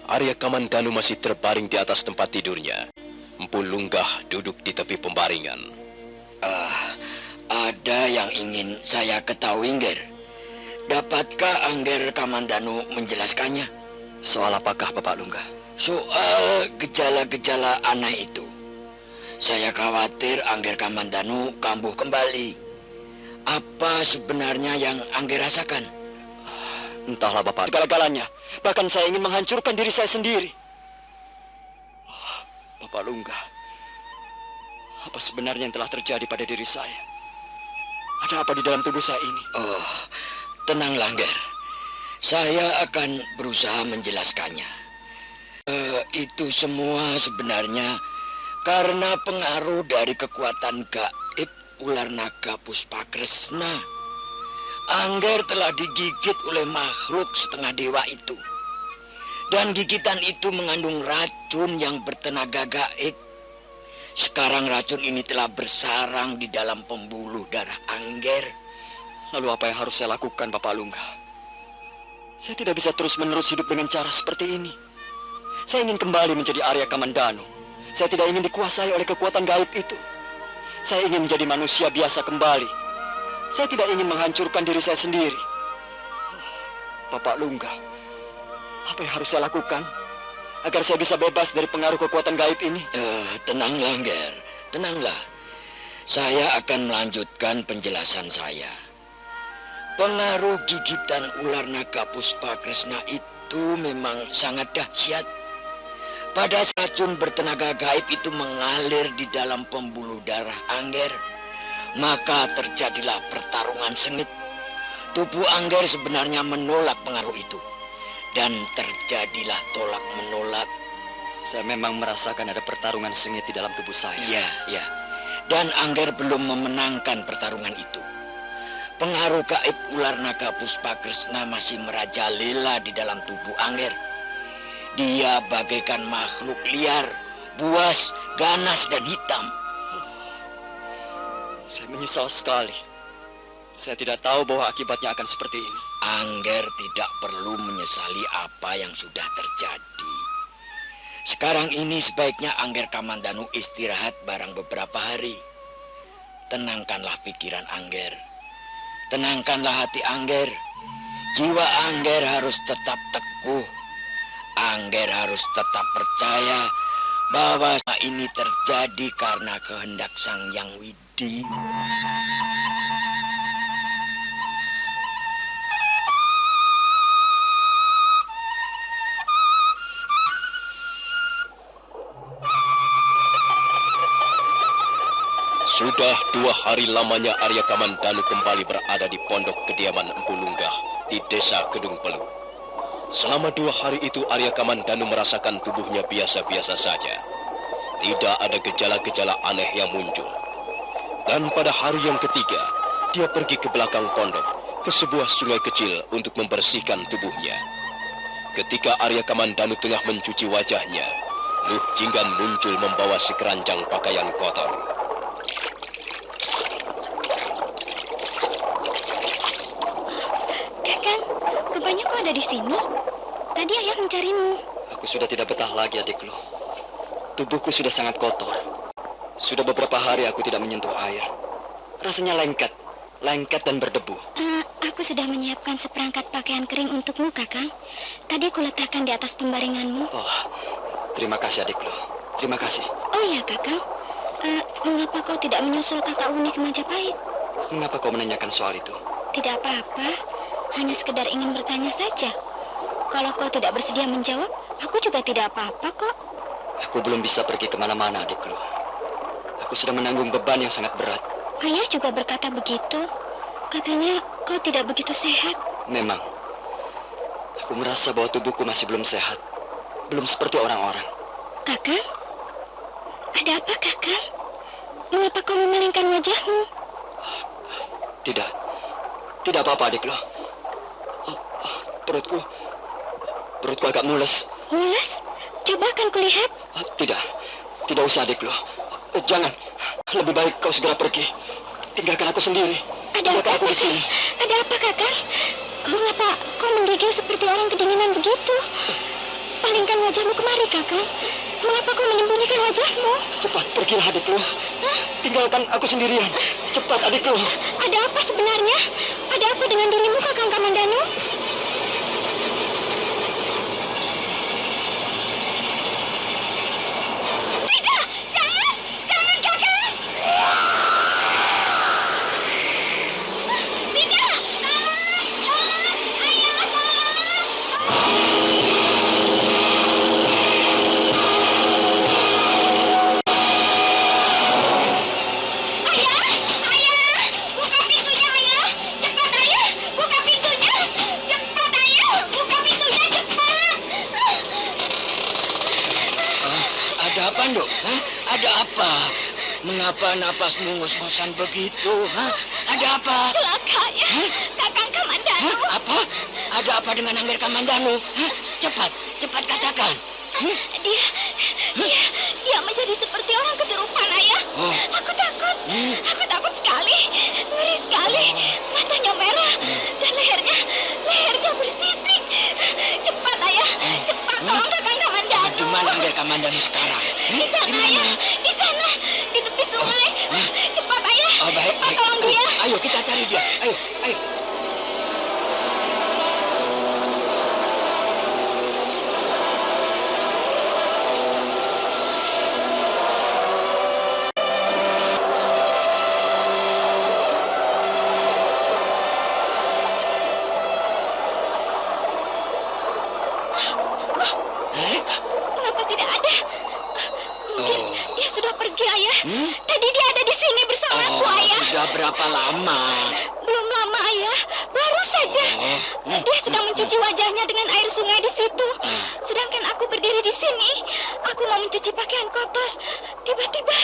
Arya Kamandanu masih terbaring di atas tempat tidurnya. Empu Lunggah duduk di tepi pembaringan. Ada yang ingin saya ketahui, Nger. Dapatkah Angger Kamandanu menjelaskannya? Soal apakah, Bapak Lunggah? Soal gejala-gejala aneh itu. Saya khawatir Angger Kamandanu kambuh kembali. Apa sebenarnya yang Angger rasakan? Entahlah, Bapak. Segala-galanya. Bahkan saya ingin menghancurkan diri saya sendiri. Bapak Lunggah, apa sebenarnya yang telah terjadi pada diri saya? Ada apa di dalam tubuh saya ini? Tenanglah, Nger. Saya akan berusaha menjelaskannya. Itu semua sebenarnya karena pengaruh dari kekuatan gaib ular naga Puspakresna. Angger telah digigit oleh makhluk setengah dewa itu. Dan gigitan itu mengandung racun yang bertenaga gaib. Sekarang racun ini telah bersarang di dalam pembuluh darah Angger. Lalu apa yang harus saya lakukan, Bapak Lungga? Saya tidak bisa terus-menerus hidup dengan cara seperti ini. Saya ingin kembali menjadi Arya Kamandanu. Saya tidak ingin dikuasai oleh kekuatan gaib itu. Saya ingin menjadi manusia biasa kembali. Saya tidak ingin menghancurkan diri saya sendiri. Bapak Lungga, apa yang harus saya lakukan agar saya bisa bebas dari pengaruh kekuatan gaib ini? Tenanglah, Nger. Tenanglah. Saya akan melanjutkan penjelasan saya. Pengaruh gigitan ular naga Puspakresna itu memang sangat dahsyat. Pada racun bertenaga gaib itu mengalir di dalam pembuluh darah Angger, maka terjadilah pertarungan sengit. Tubuh Angger sebenarnya menolak pengaruh itu, dan terjadilah tolak-menolak. Saya memang merasakan ada pertarungan sengit di dalam tubuh saya. Iya. Dan Angger belum memenangkan pertarungan itu. Pengaruh gaib ular naga Puspakresna masih merajalela di dalam tubuh Angger. Dia bagaikan makhluk liar, buas, ganas, dan hitam. Saya menyesal sekali. Saya tidak tahu bahwa akibatnya akan seperti ini. Angger tidak perlu menyesali apa yang sudah terjadi. Sekarang ini sebaiknya Angger Kamandanu istirahat barang beberapa hari. Tenangkanlah pikiran Angger. Tenangkanlah hati Angger. Jiwa Angger harus tetap teguh. Angger harus tetap percaya bahwa ini terjadi karena kehendak Sang Hyang Widi. Sudah 2 hari lamanya Arya Kamandanu kembali berada di pondok kediaman Empu Lunggah di desa Kedung Pelu. Selama 2 hari itu Arya Kamandanu merasakan tubuhnya biasa-biasa saja. Tidak ada gejala-gejala aneh yang muncul. Dan pada hari yang ketiga, dia pergi ke belakang pondok, ke sebuah sungai kecil untuk membersihkan tubuhnya. Ketika Arya Kamandanu tengah mencuci wajahnya, Luh Jinggan muncul membawa sekeranjang pakaian kotor. Kakang, rupanya kau ada di sini. Tadi ayah mencarimu. Aku sudah tidak betah lagi, adikku. Tubuhku sudah sangat kotor. Sudah beberapa hari aku tidak menyentuh air. Rasanya lengket dan berdebu. Aku sudah menyiapkan seperangkat pakaian kering untukmu, Kakang. Tadi aku letakkan di atas pembaringanmu. Oh, terima kasih, adikku. Terima kasih. Oh ya, Kakang. Mengapa kau tidak menyusul kakak Uni ke Majapahit? Mengapa kau menanyakan soal itu? Tidak apa-apa. Hanya sekedar ingin bertanya saja. Kalau kau tidak bersedia menjawab, aku juga tidak apa-apa kok. Aku belum bisa pergi kemana-mana, adikku. Aku sudah menanggung beban yang sangat berat. Ayah juga berkata begitu. Katanya kau tidak begitu sehat. Memang. Aku merasa bahwa tubuhku masih belum sehat. Belum seperti orang-orang. Kakang? Ada apa, Kakang? Mengapa kau memalingkan wajahmu? Tidak. Tidak apa-apa, adikku. Perutku agak mules. Mules? Coba akan kulihat. Tidak usah, adikku. Jangan. Lebih baik kau segera pergi. Tinggalkan aku sendiri. Tinggalkan aku di sini. Ada apa, Kakang? Mengapa kau menggigil seperti orang kedinginan begitu? Palingkan wajahmu kemari, Kakang. Mengapa kau menyembunyikan wajahmu? Cepat, pergilah, adikku. Tinggalkan aku sendirian. Cepat, adikku. Ada apa sebenarnya? Ada apa dengan dirimu, Kakang Kamandanu? Tidak! Jangan, Kakang! Tidak! Ayah, Ayah! Buka pintunya, Ayah! Cepat, Ayah! Buka pintunya! apa, Nduk? Hah? Ada apa? Mengapa napasmu ngos-ngosan begitu? Hah? Ada apa? Celaka ya, Kakang Kamandanu. Hah? Apa? Ada apa dengan Angger Kamandanu? Hah? Cepat katakan. Dia menjadi seperti orang kesurupan, Ayah. Oh. Aku takut sekali, ngeri sekali. Matanya merah dan lehernya bersisik. Cepat, Ayah, cepat tolong Kakang Kamandanu. Di mana Angger Kamandanu sekarang? Di sana, Ayah, di sana, di tepi sungai. Cepat, Ayah, Oh, baik. cepat tolong dia. Ayo kita cari dia. Ayo. Mengapa tidak ada? Mungkin dia sudah pergi, Ayah. Tadi dia ada di sini bersama aku, Ayah. Sudah berapa lama? Belum lama, Ayah. Baru saja. Dia sedang mencuci wajahnya dengan air sungai di situ. Sedangkan aku berdiri di sini. Aku mau mencuci pakaian kotor. Tiba-tiba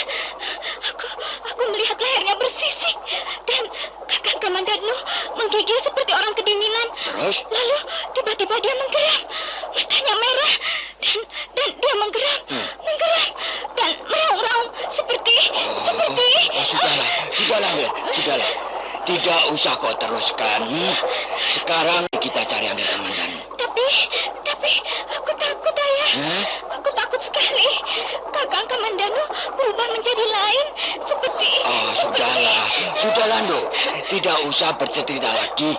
aku melihat lehernya bersisik dan Kakang Kamandanu menggigil seperti orang kedinginan. Terus? Lalu tiba-tiba dia menggeram. Matanya merah dan dia menggeram dan meraung-raung seperti. Sudahlah, Angger. Sudahlah. Tidak usah kau teruskan. Sekarang kita cari Angger Kamandanu. Tapi aku takut, Ayah. Aku takut sekali. Kakang Kamandanu berubah menjadi lain seperti. Sudahlah, Nduk. Tidak usah bercerita lagi.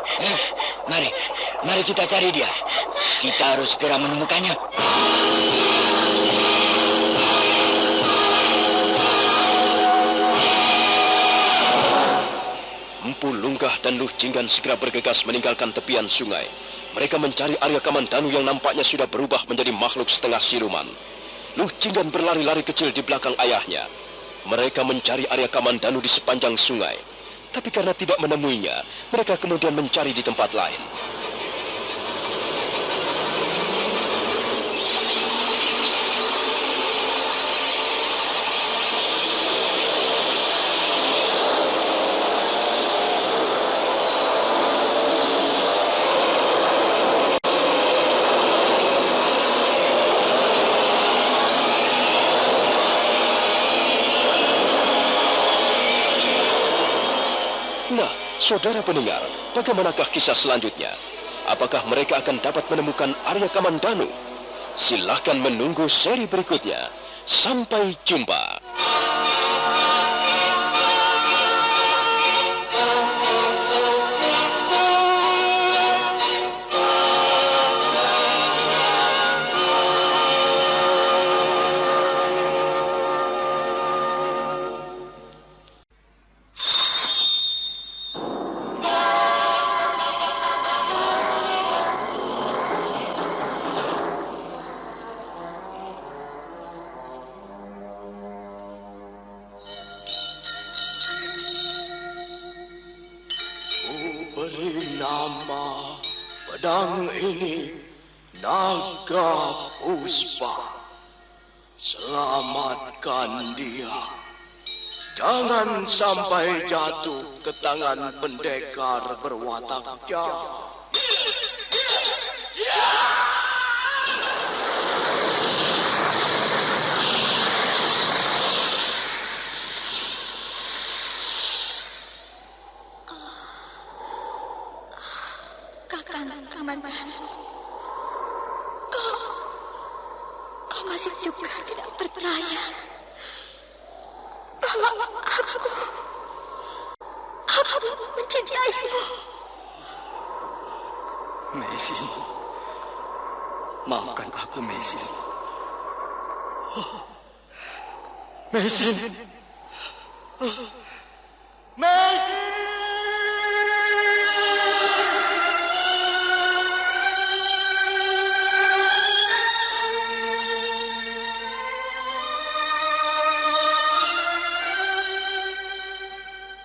Mari kita cari dia. Kita harus segera menemukannya. Empu Lunggah dan Luh Jinggan segera bergegas meninggalkan tepian sungai. Mereka mencari Arya Kamandanu yang nampaknya sudah berubah menjadi makhluk setengah siluman. Luh Jinggan berlari-lari kecil di belakang ayahnya. Mereka mencari Arya Kamandanu di sepanjang sungai. Tapi karena tidak menemuinya, mereka kemudian mencari di tempat lain. Nah, saudara pendengar, bagaimanakah kisah selanjutnya? Apakah mereka akan dapat menemukan Arya Kamandanu? Silahkan menunggu seri berikutnya. Sampai jumpa. Beri nama pedang ini Naga Puspa. Selamatkan dia. Jangan sampai jatuh ke tangan pendekar berwatak jahat. Kakang Kamandanu, kau masih juga tidak percaya bahwa aku mencintaimu. Mesin, maafkan aku, Mesin. Mesin. Mesin.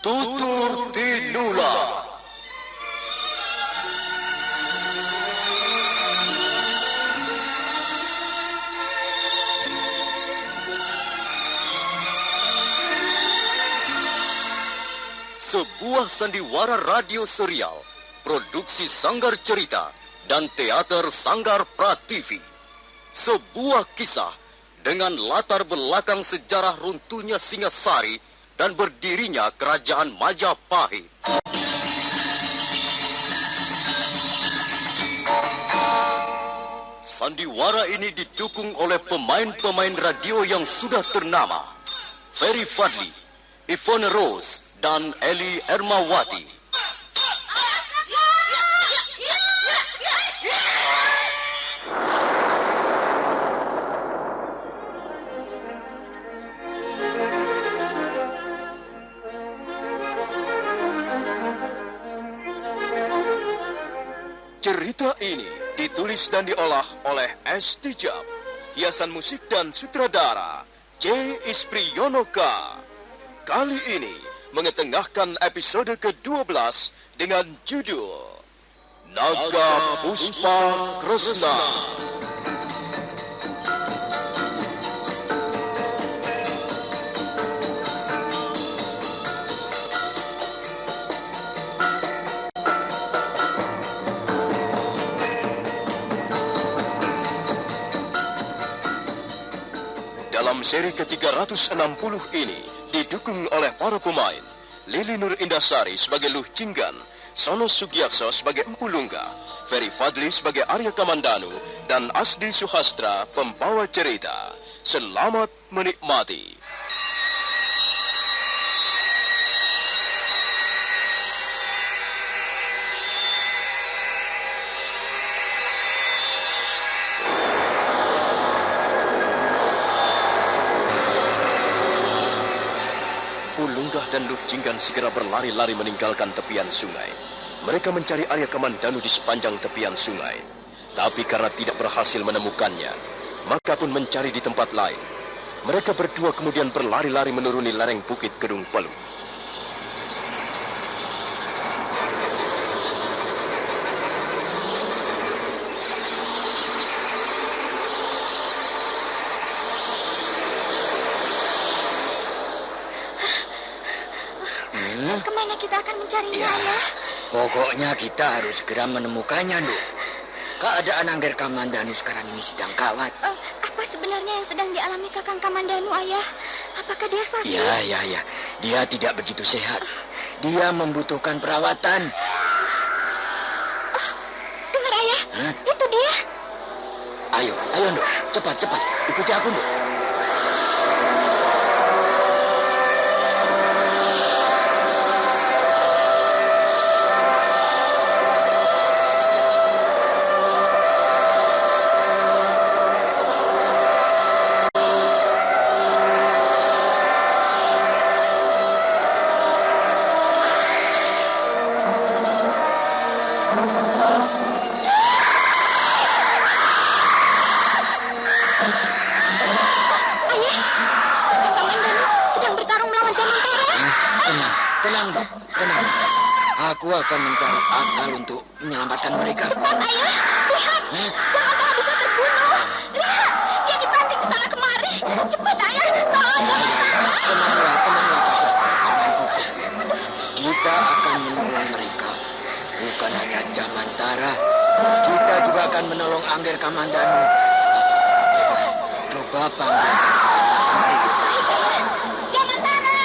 Tutur Tinula. sebuah sandiwara radio serial, produksi Sanggar Cerita dan Teater Sanggar Prativi. Sebuah kisah dengan latar belakang sejarah runtuhnya Singasari dan berdirinya Kerajaan Majapahit. Sandiwara ini didukung oleh pemain-pemain radio yang sudah ternama, Ferry Fadli, Yvonne Rose, dan Eli Ermawati. Cerita ini ditulis dan diolah oleh S. Tijab, hiasan musik dan sutradara C. Ispriyonoka. Kali ini mengetengahkan episode ke-12 dengan judul Naga Puspa Kresna. Dalam seri ke-360 ini didukung oleh para pemain Lili Nur Indasari sebagai Luh Cinggan, Sono Sugiyakso sebagai Empu Lungga, Ferry Fadli sebagai Arya Kamandanu, dan Asdi Suhastra pembawa cerita. Selamat menikmati. Dan Luh Cinggan segera berlari-lari meninggalkan tepian sungai. Mereka mencari Arya Kamandanu di sepanjang tepian sungai. Tapi karena tidak berhasil menemukannya, maka pun mencari di tempat lain. Mereka berdua kemudian berlari-lari menuruni lereng bukit Kedung Peluk. Kemana kita akan mencarinya, Ayah? Pokoknya kita harus segera menemukannya, Nduk. Keadaan Angger Kamandanu sekarang ini sedang gawat. Apa sebenarnya yang sedang dialami Kakang Kamandanu, Ayah? Apakah dia sakit? Ya. Dia tidak begitu sehat. Dia membutuhkan perawatan. Dengar, Ayah. Itu dia. Ayo, Nduk. Cepat. Ikuti aku, Nduk. Tenang. Aku akan mencari akal untuk menyelamatkan mereka. Cepat, Ayah. Lihat. Jamantara bisa terbunuh. Lihat. Dia dibanting ke sana kemari. Cepat, Ayah. Tolong, Jamantara. Tenanglah. Jangan gugup. Kita akan menolong mereka. Bukan hanya Jamantara. Kita juga akan menolong Angger Kamandanu. Coba panggil. Jamantara.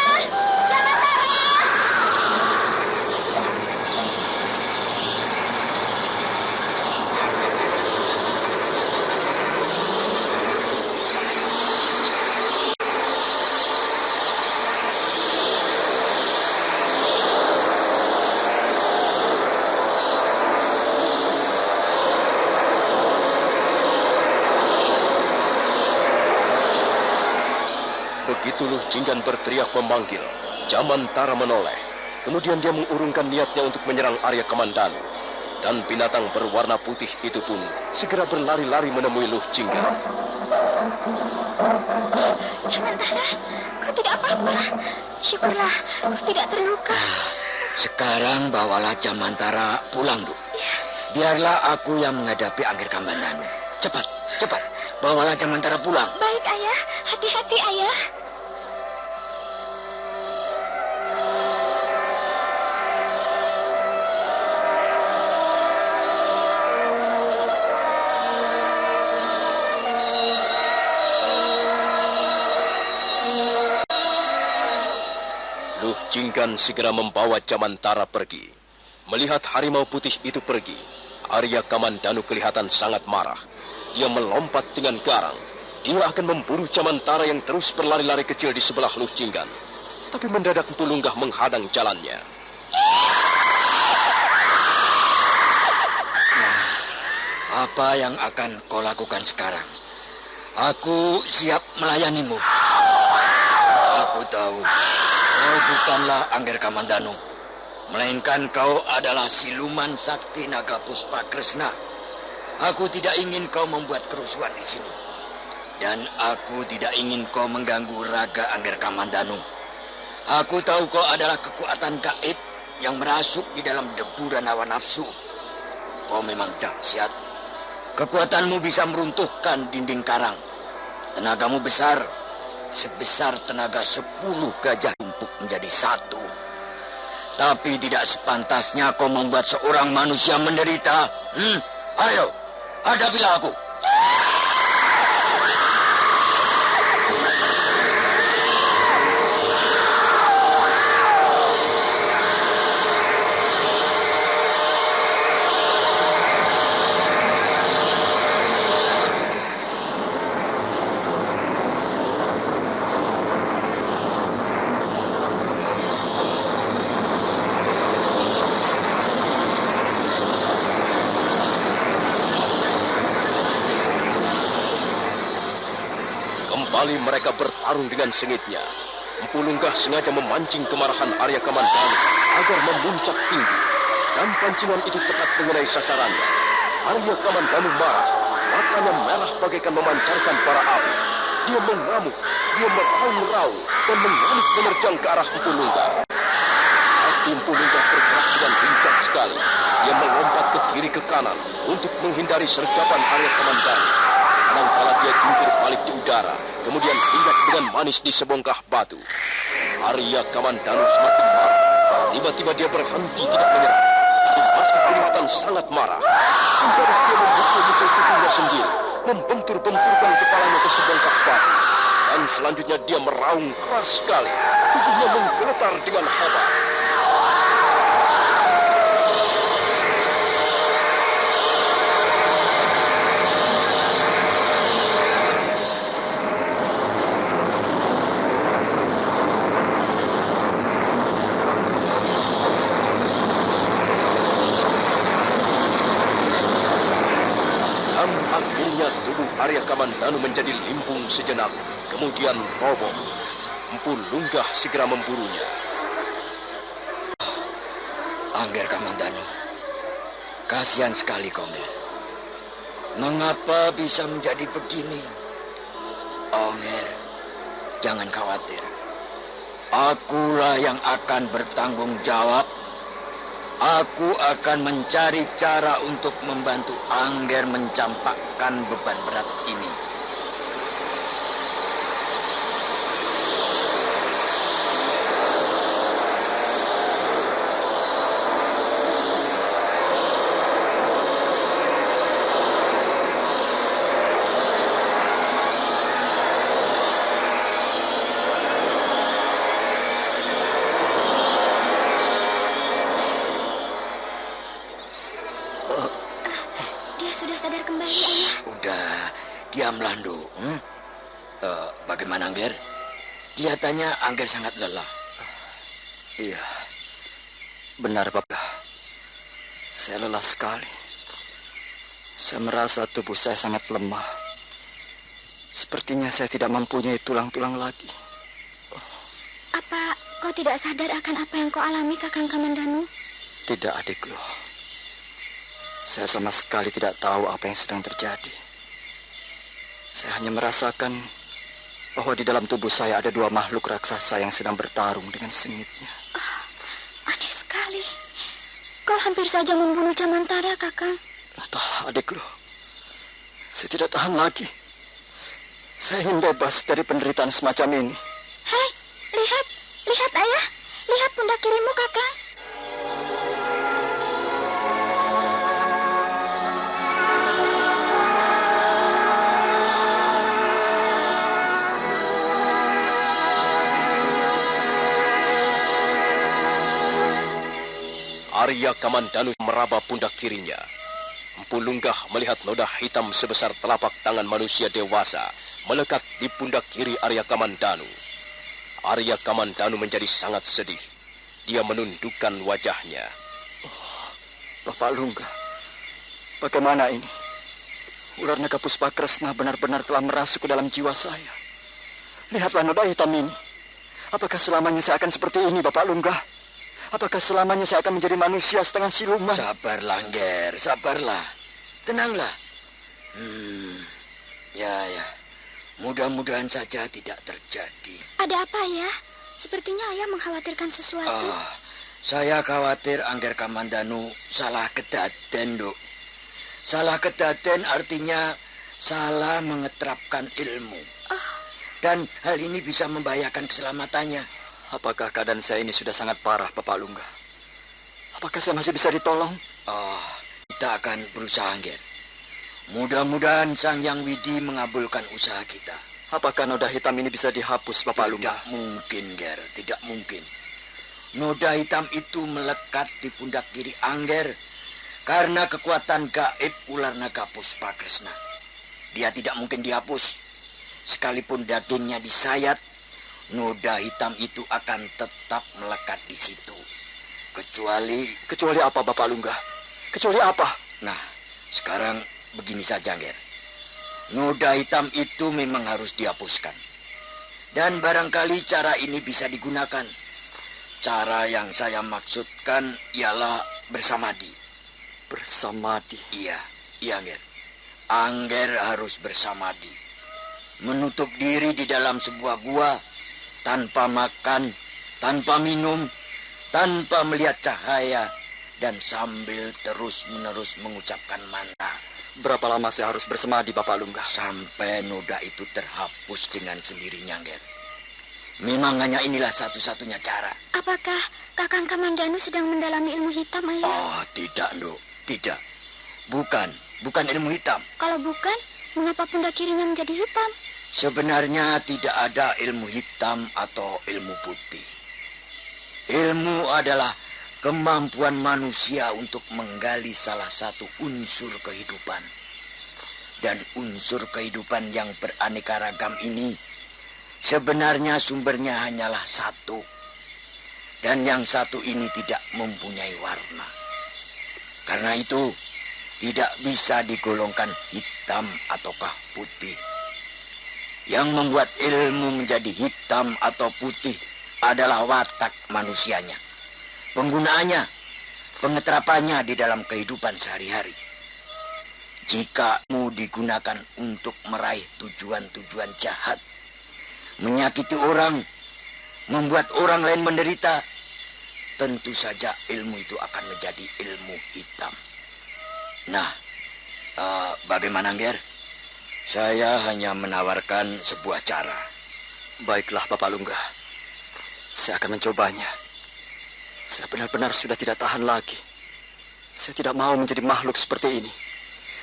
Begitu Luh Cinggan berteriak memanggil, Jamantara menoleh. Kemudian dia mengurungkan niatnya untuk menyerang Arya Kamandanu. Dan binatang berwarna putih itu pun segera berlari-lari menemui Luh Cinggan. Jamantara, kau tidak apa-apa. Syukurlah, kau tidak terluka. Sekarang bawalah Jamantara pulang, Nduk. Biarlah aku yang menghadapi Angger Kamandanu. Cepat. Bawalah Jamantara pulang. Baik, Ayah. Hati-hati, Ayah. Cinggan segera membawa Jamantara pergi. Melihat harimau putih itu pergi, Arya Kamandanu kelihatan sangat marah. Dia melompat dengan garang. Dia akan memburu Jamantara yang terus berlari-lari kecil di sebelah Luh Cinggan. Tapi mendadak Empu Lunggah menghadang jalannya. Nah, apa yang akan kau lakukan sekarang? Aku siap melayanimu. Aku tahu kau bukanlah Angger Kamandanu, melainkan kau adalah siluman sakti Naga Puspa Kresna. Aku tidak ingin kau membuat kerusuhan di sini. Dan aku tidak ingin kau mengganggu raga Angger Kamandanu. Aku tahu kau adalah kekuatan gaib yang merasuk di dalam debu dan hawa nafsu. Kau memang dahsyat. Kekuatanmu bisa meruntuhkan dinding karang. Tenagamu besar, sebesar tenaga 10 gajah tumpuk menjadi satu. Tapi tidak sepantasnya kau membuat seorang manusia menderita. Ayo, hadapilah aku. Kembali mereka bertarung dengan sengitnya. Empu Lunggah sengaja memancing kemarahan Arya Kamandanu agar memuncak tinggi. Dan pancingan itu tepat mengenai sasarannya. Arya Kamandanu marah. Matanya merah bagaikan memancarkan bara api. Dia mengamuk, dia meraung-raung dan mengamuk menerjang ke arah Empu Lunggah. Tapi Empu Lunggah bergerak dengan lincah sekali. Dia melompat ke kiri ke kanan untuk menghindari sergapan Arya Kamandanu. Kadangkala dia jungkir balik di udara, kemudian hinggap dengan manis di sebongkah batu. Arya Kamandanu semakin marah. Tiba-tiba dia berhenti tidak menyerang. Tapi masih kelihatan sangat marah. Mendadak dia memukul-mukul tubuhnya sendiri, membentur-benturkan kepalanya ke sebongkah batu. Dan selanjutnya dia meraung keras sekali. Tubuhnya menggeletar dengan hebat. Arya Kamandanu menjadi limbung sejenak, kemudian roboh. Empu Lunggah segera memburunya. Angger Kamandanu, kasihan sekali kau, Angger. Mengapa bisa menjadi begini? Angger, jangan khawatir. Akulah yang akan bertanggung jawab. Aku akan mencari cara untuk membantu Angger mencampakkan beban berat ini. Sudah sadar kembali, Ayah? Udah, diamlah, Ndu. Bagaimana, Angger? Kelihatannya Angger sangat lelah. Iya, benar, Bapak. Saya lelah sekali. Saya merasa tubuh saya sangat lemah. Sepertinya saya tidak mempunyai tulang-tulang lagi. Apa kau tidak sadar akan apa yang kau alami, Kakang Kamandanu? Tidak, adikku. Saya sama sekali tidak tahu apa yang sedang terjadi. Saya hanya merasakan bahwa di dalam tubuh saya ada 2 makhluk raksasa yang sedang bertarung dengan sengitnya. Oh, aneh sekali. Kau hampir saja membunuh Jamantara, Kakang. Entah, adikku. Saya tidak tahan lagi. Saya ingin bebas dari penderitaan semacam ini. Hei, lihat, Ayah. Lihat pundak kirimu, Kakang. Arya Kamandanu meraba pundak kirinya. Empu Lunggah melihat noda hitam sebesar telapak tangan manusia dewasa melekat di pundak kiri Arya Kamandanu. Arya Kamandanu menjadi sangat sedih. Dia menundukkan wajahnya. Bapak Lunggah, bagaimana ini? Ular naga Puspakresna benar-benar telah merasuk ke dalam jiwa saya. Lihatlah noda hitam ini. Apakah selamanya saya akan seperti ini, Bapak Lunggah? Apakah selamanya saya akan menjadi manusia setengah siluman? Sabarlah, Nger, sabarlah. Tenanglah. Ya. Mudah-mudahan saja tidak terjadi. Ada apa ya? Sepertinya ayah mengkhawatirkan sesuatu. Saya khawatir Angger Kamandanu salah kedaden, Duk. Salah kedaden artinya salah mengeterapkan ilmu. Dan hal ini bisa membahayakan keselamatannya. Apakah keadaan saya ini sudah sangat parah, Bapak Lunggah? Apakah saya masih bisa ditolong? Kita akan berusaha, Nger. Mudah-mudahan Sang Yang Widi mengabulkan usaha kita. Apakah noda hitam ini bisa dihapus, Bapak Lunggah? Tidak mungkin, Nger. Tidak mungkin. Noda hitam itu melekat di pundak kiri Angger karena kekuatan gaib ular naga Puspakresna. Dia tidak mungkin dihapus. Sekalipun dagingnya disayat, noda hitam itu akan tetap melekat di situ. Kecuali apa, Bapak Lunggah? Kecuali apa? Nah, sekarang begini saja, Nger. Noda hitam itu memang harus dihapuskan. Dan barangkali cara ini bisa digunakan. Cara yang saya maksudkan ialah bersamadi. Bersamadi? Iya, Nger. Angger harus bersamadi. Menutup diri di dalam sebuah gua, tanpa makan, tanpa minum, tanpa melihat cahaya, dan sambil terus-menerus mengucapkan mantra. Berapa lama saya harus bersemadi, Bapak Lunggah? Sampai noda itu terhapus dengan sendirinya, Nger. Memang hanya inilah satu-satunya cara. Apakah Kakang Kamandanu sedang mendalami ilmu hitam, ayah? Tidak, Nduk. Tidak. Bukan ilmu hitam. Kalau bukan, mengapa pundak kirinya menjadi hitam? Sebenarnya tidak ada ilmu hitam atau ilmu putih. Ilmu adalah kemampuan manusia untuk menggali salah satu unsur kehidupan. Dan unsur kehidupan yang beraneka ragam ini sebenarnya sumbernya hanyalah satu. Dan yang satu ini tidak mempunyai warna. Karena itu tidak bisa digolongkan hitam ataukah putih. Yang membuat ilmu menjadi hitam atau putih adalah watak manusianya. Penggunaannya, pengeterapannya di dalam kehidupan sehari-hari. Jika ilmu digunakan untuk meraih tujuan-tujuan jahat, menyakiti orang, membuat orang lain menderita, tentu saja ilmu itu akan menjadi ilmu hitam. Nah, bagaimana, Nger? Saya hanya menawarkan sebuah cara. Baiklah, Bapak Lunggah. Saya akan mencobanya. Saya benar-benar sudah tidak tahan lagi. Saya tidak mau menjadi makhluk seperti ini.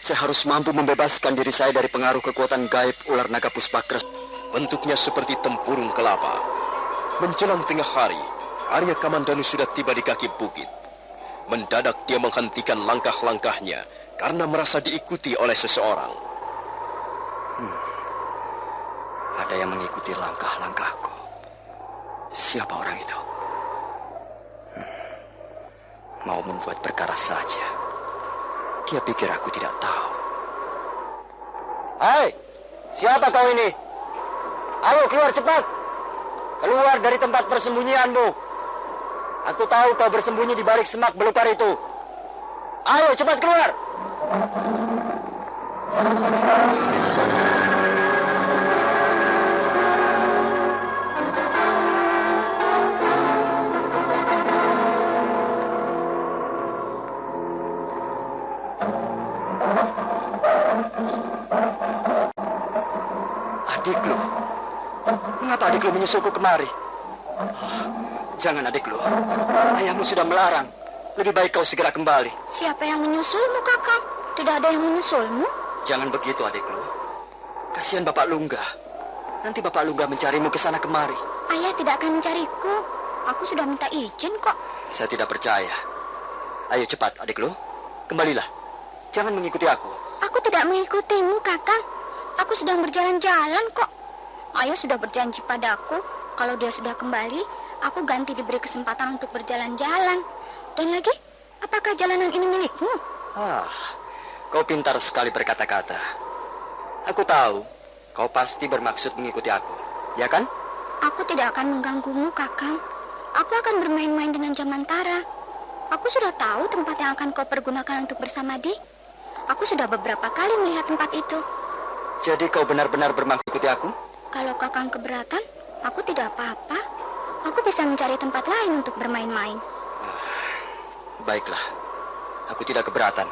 Saya harus mampu membebaskan diri saya dari pengaruh kekuatan gaib ular naga Puspakresna. Bentuknya seperti tempurung kelapa. Menjelang tengah hari, Arya Kamandanu sudah tiba di kaki bukit. Mendadak dia menghentikan langkah-langkahnya karena merasa diikuti oleh seseorang. Ada yang mengikuti langkah-langkahku. Siapa orang itu? Mau membuat perkara saja. Dia pikir aku tidak tahu. Hai, siapa kau ini? Ayo keluar cepat. Keluar dari tempat persembunyianmu. Aku tahu kau bersembunyi di balik semak belukar itu. Ayo cepat keluar. Adiklu? Mengapa adiklu menyusulku kemari? Jangan, adiklu. Ayahmu sudah melarang. Lebih baik kau segera kembali. Siapa yang menyusulmu, Kakang? Tidak ada yang menyusulmu? Jangan begitu, adiklu. Kasihan Bapak Lunggah. Nanti Bapak Lunggah mencarimu ke sana kemari. Ayah tidak akan mencariku. Aku sudah minta izin kok. Saya tidak percaya. Ayo cepat, adik Luh. Kembalilah. Jangan mengikuti aku. Aku tidak mengikutimu, Kakang. Aku sedang berjalan-jalan kok. Ayo sudah berjanji padaku, kalau dia sudah kembali, aku ganti diberi kesempatan untuk berjalan-jalan. Dan lagi, apakah jalanan ini milikmu? Kau pintar sekali berkata-kata. Aku tahu, kau pasti bermaksud mengikuti aku, ya kan? Aku tidak akan mengganggumu, Kakang. Aku akan bermain-main dengan Jamantara. Aku sudah tahu tempat yang akan kau pergunakan untuk bersamadi. Aku sudah beberapa kali melihat tempat itu. Jadi kau benar-benar bermaksud ikuti aku? Kalau Kakang keberatan, aku tidak apa-apa. Aku bisa mencari tempat lain untuk bermain-main. Baiklah, aku tidak keberatan.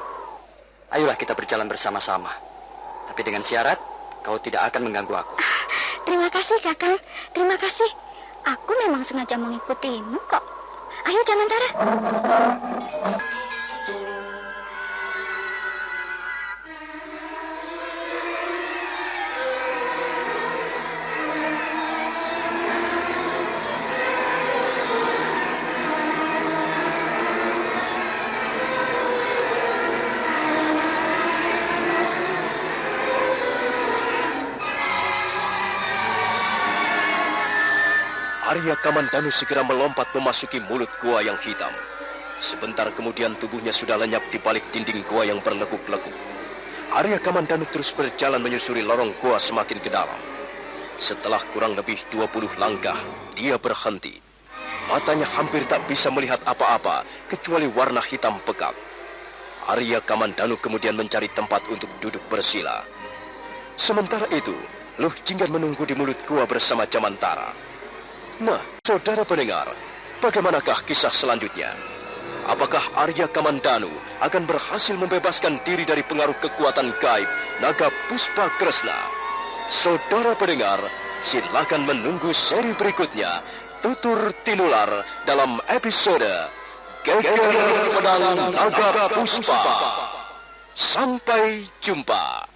Ayolah kita berjalan bersama-sama. Tapi dengan syarat, kau tidak akan mengganggu aku. Terima kasih, Kakang. Terima kasih. Aku memang sengaja mengikutimu kok. Ayo, Jamantara. Arya Kamandanu segera melompat memasuki mulut gua yang hitam. Sebentar kemudian tubuhnya sudah lenyap di balik dinding gua yang berlekuk-lekuk. Arya Kamandanu terus berjalan menyusuri lorong gua semakin ke dalam. Setelah kurang lebih 20 langkah, dia berhenti. Matanya hampir tak bisa melihat apa-apa kecuali warna hitam pekat. Arya Kamandanu kemudian mencari tempat untuk duduk bersila. Sementara itu, Luh Jinggan menunggu di mulut gua bersama Jamantara. Nah, saudara pendengar, bagaimanakah kisah selanjutnya? Apakah Arya Kamandanu akan berhasil membebaskan diri dari pengaruh kekuatan gaib Naga Puspa Kresna? Saudara pendengar, silakan menunggu seri berikutnya, Tutur Tinular dalam episode Geger Pedang Naga Puspa. Sampai jumpa.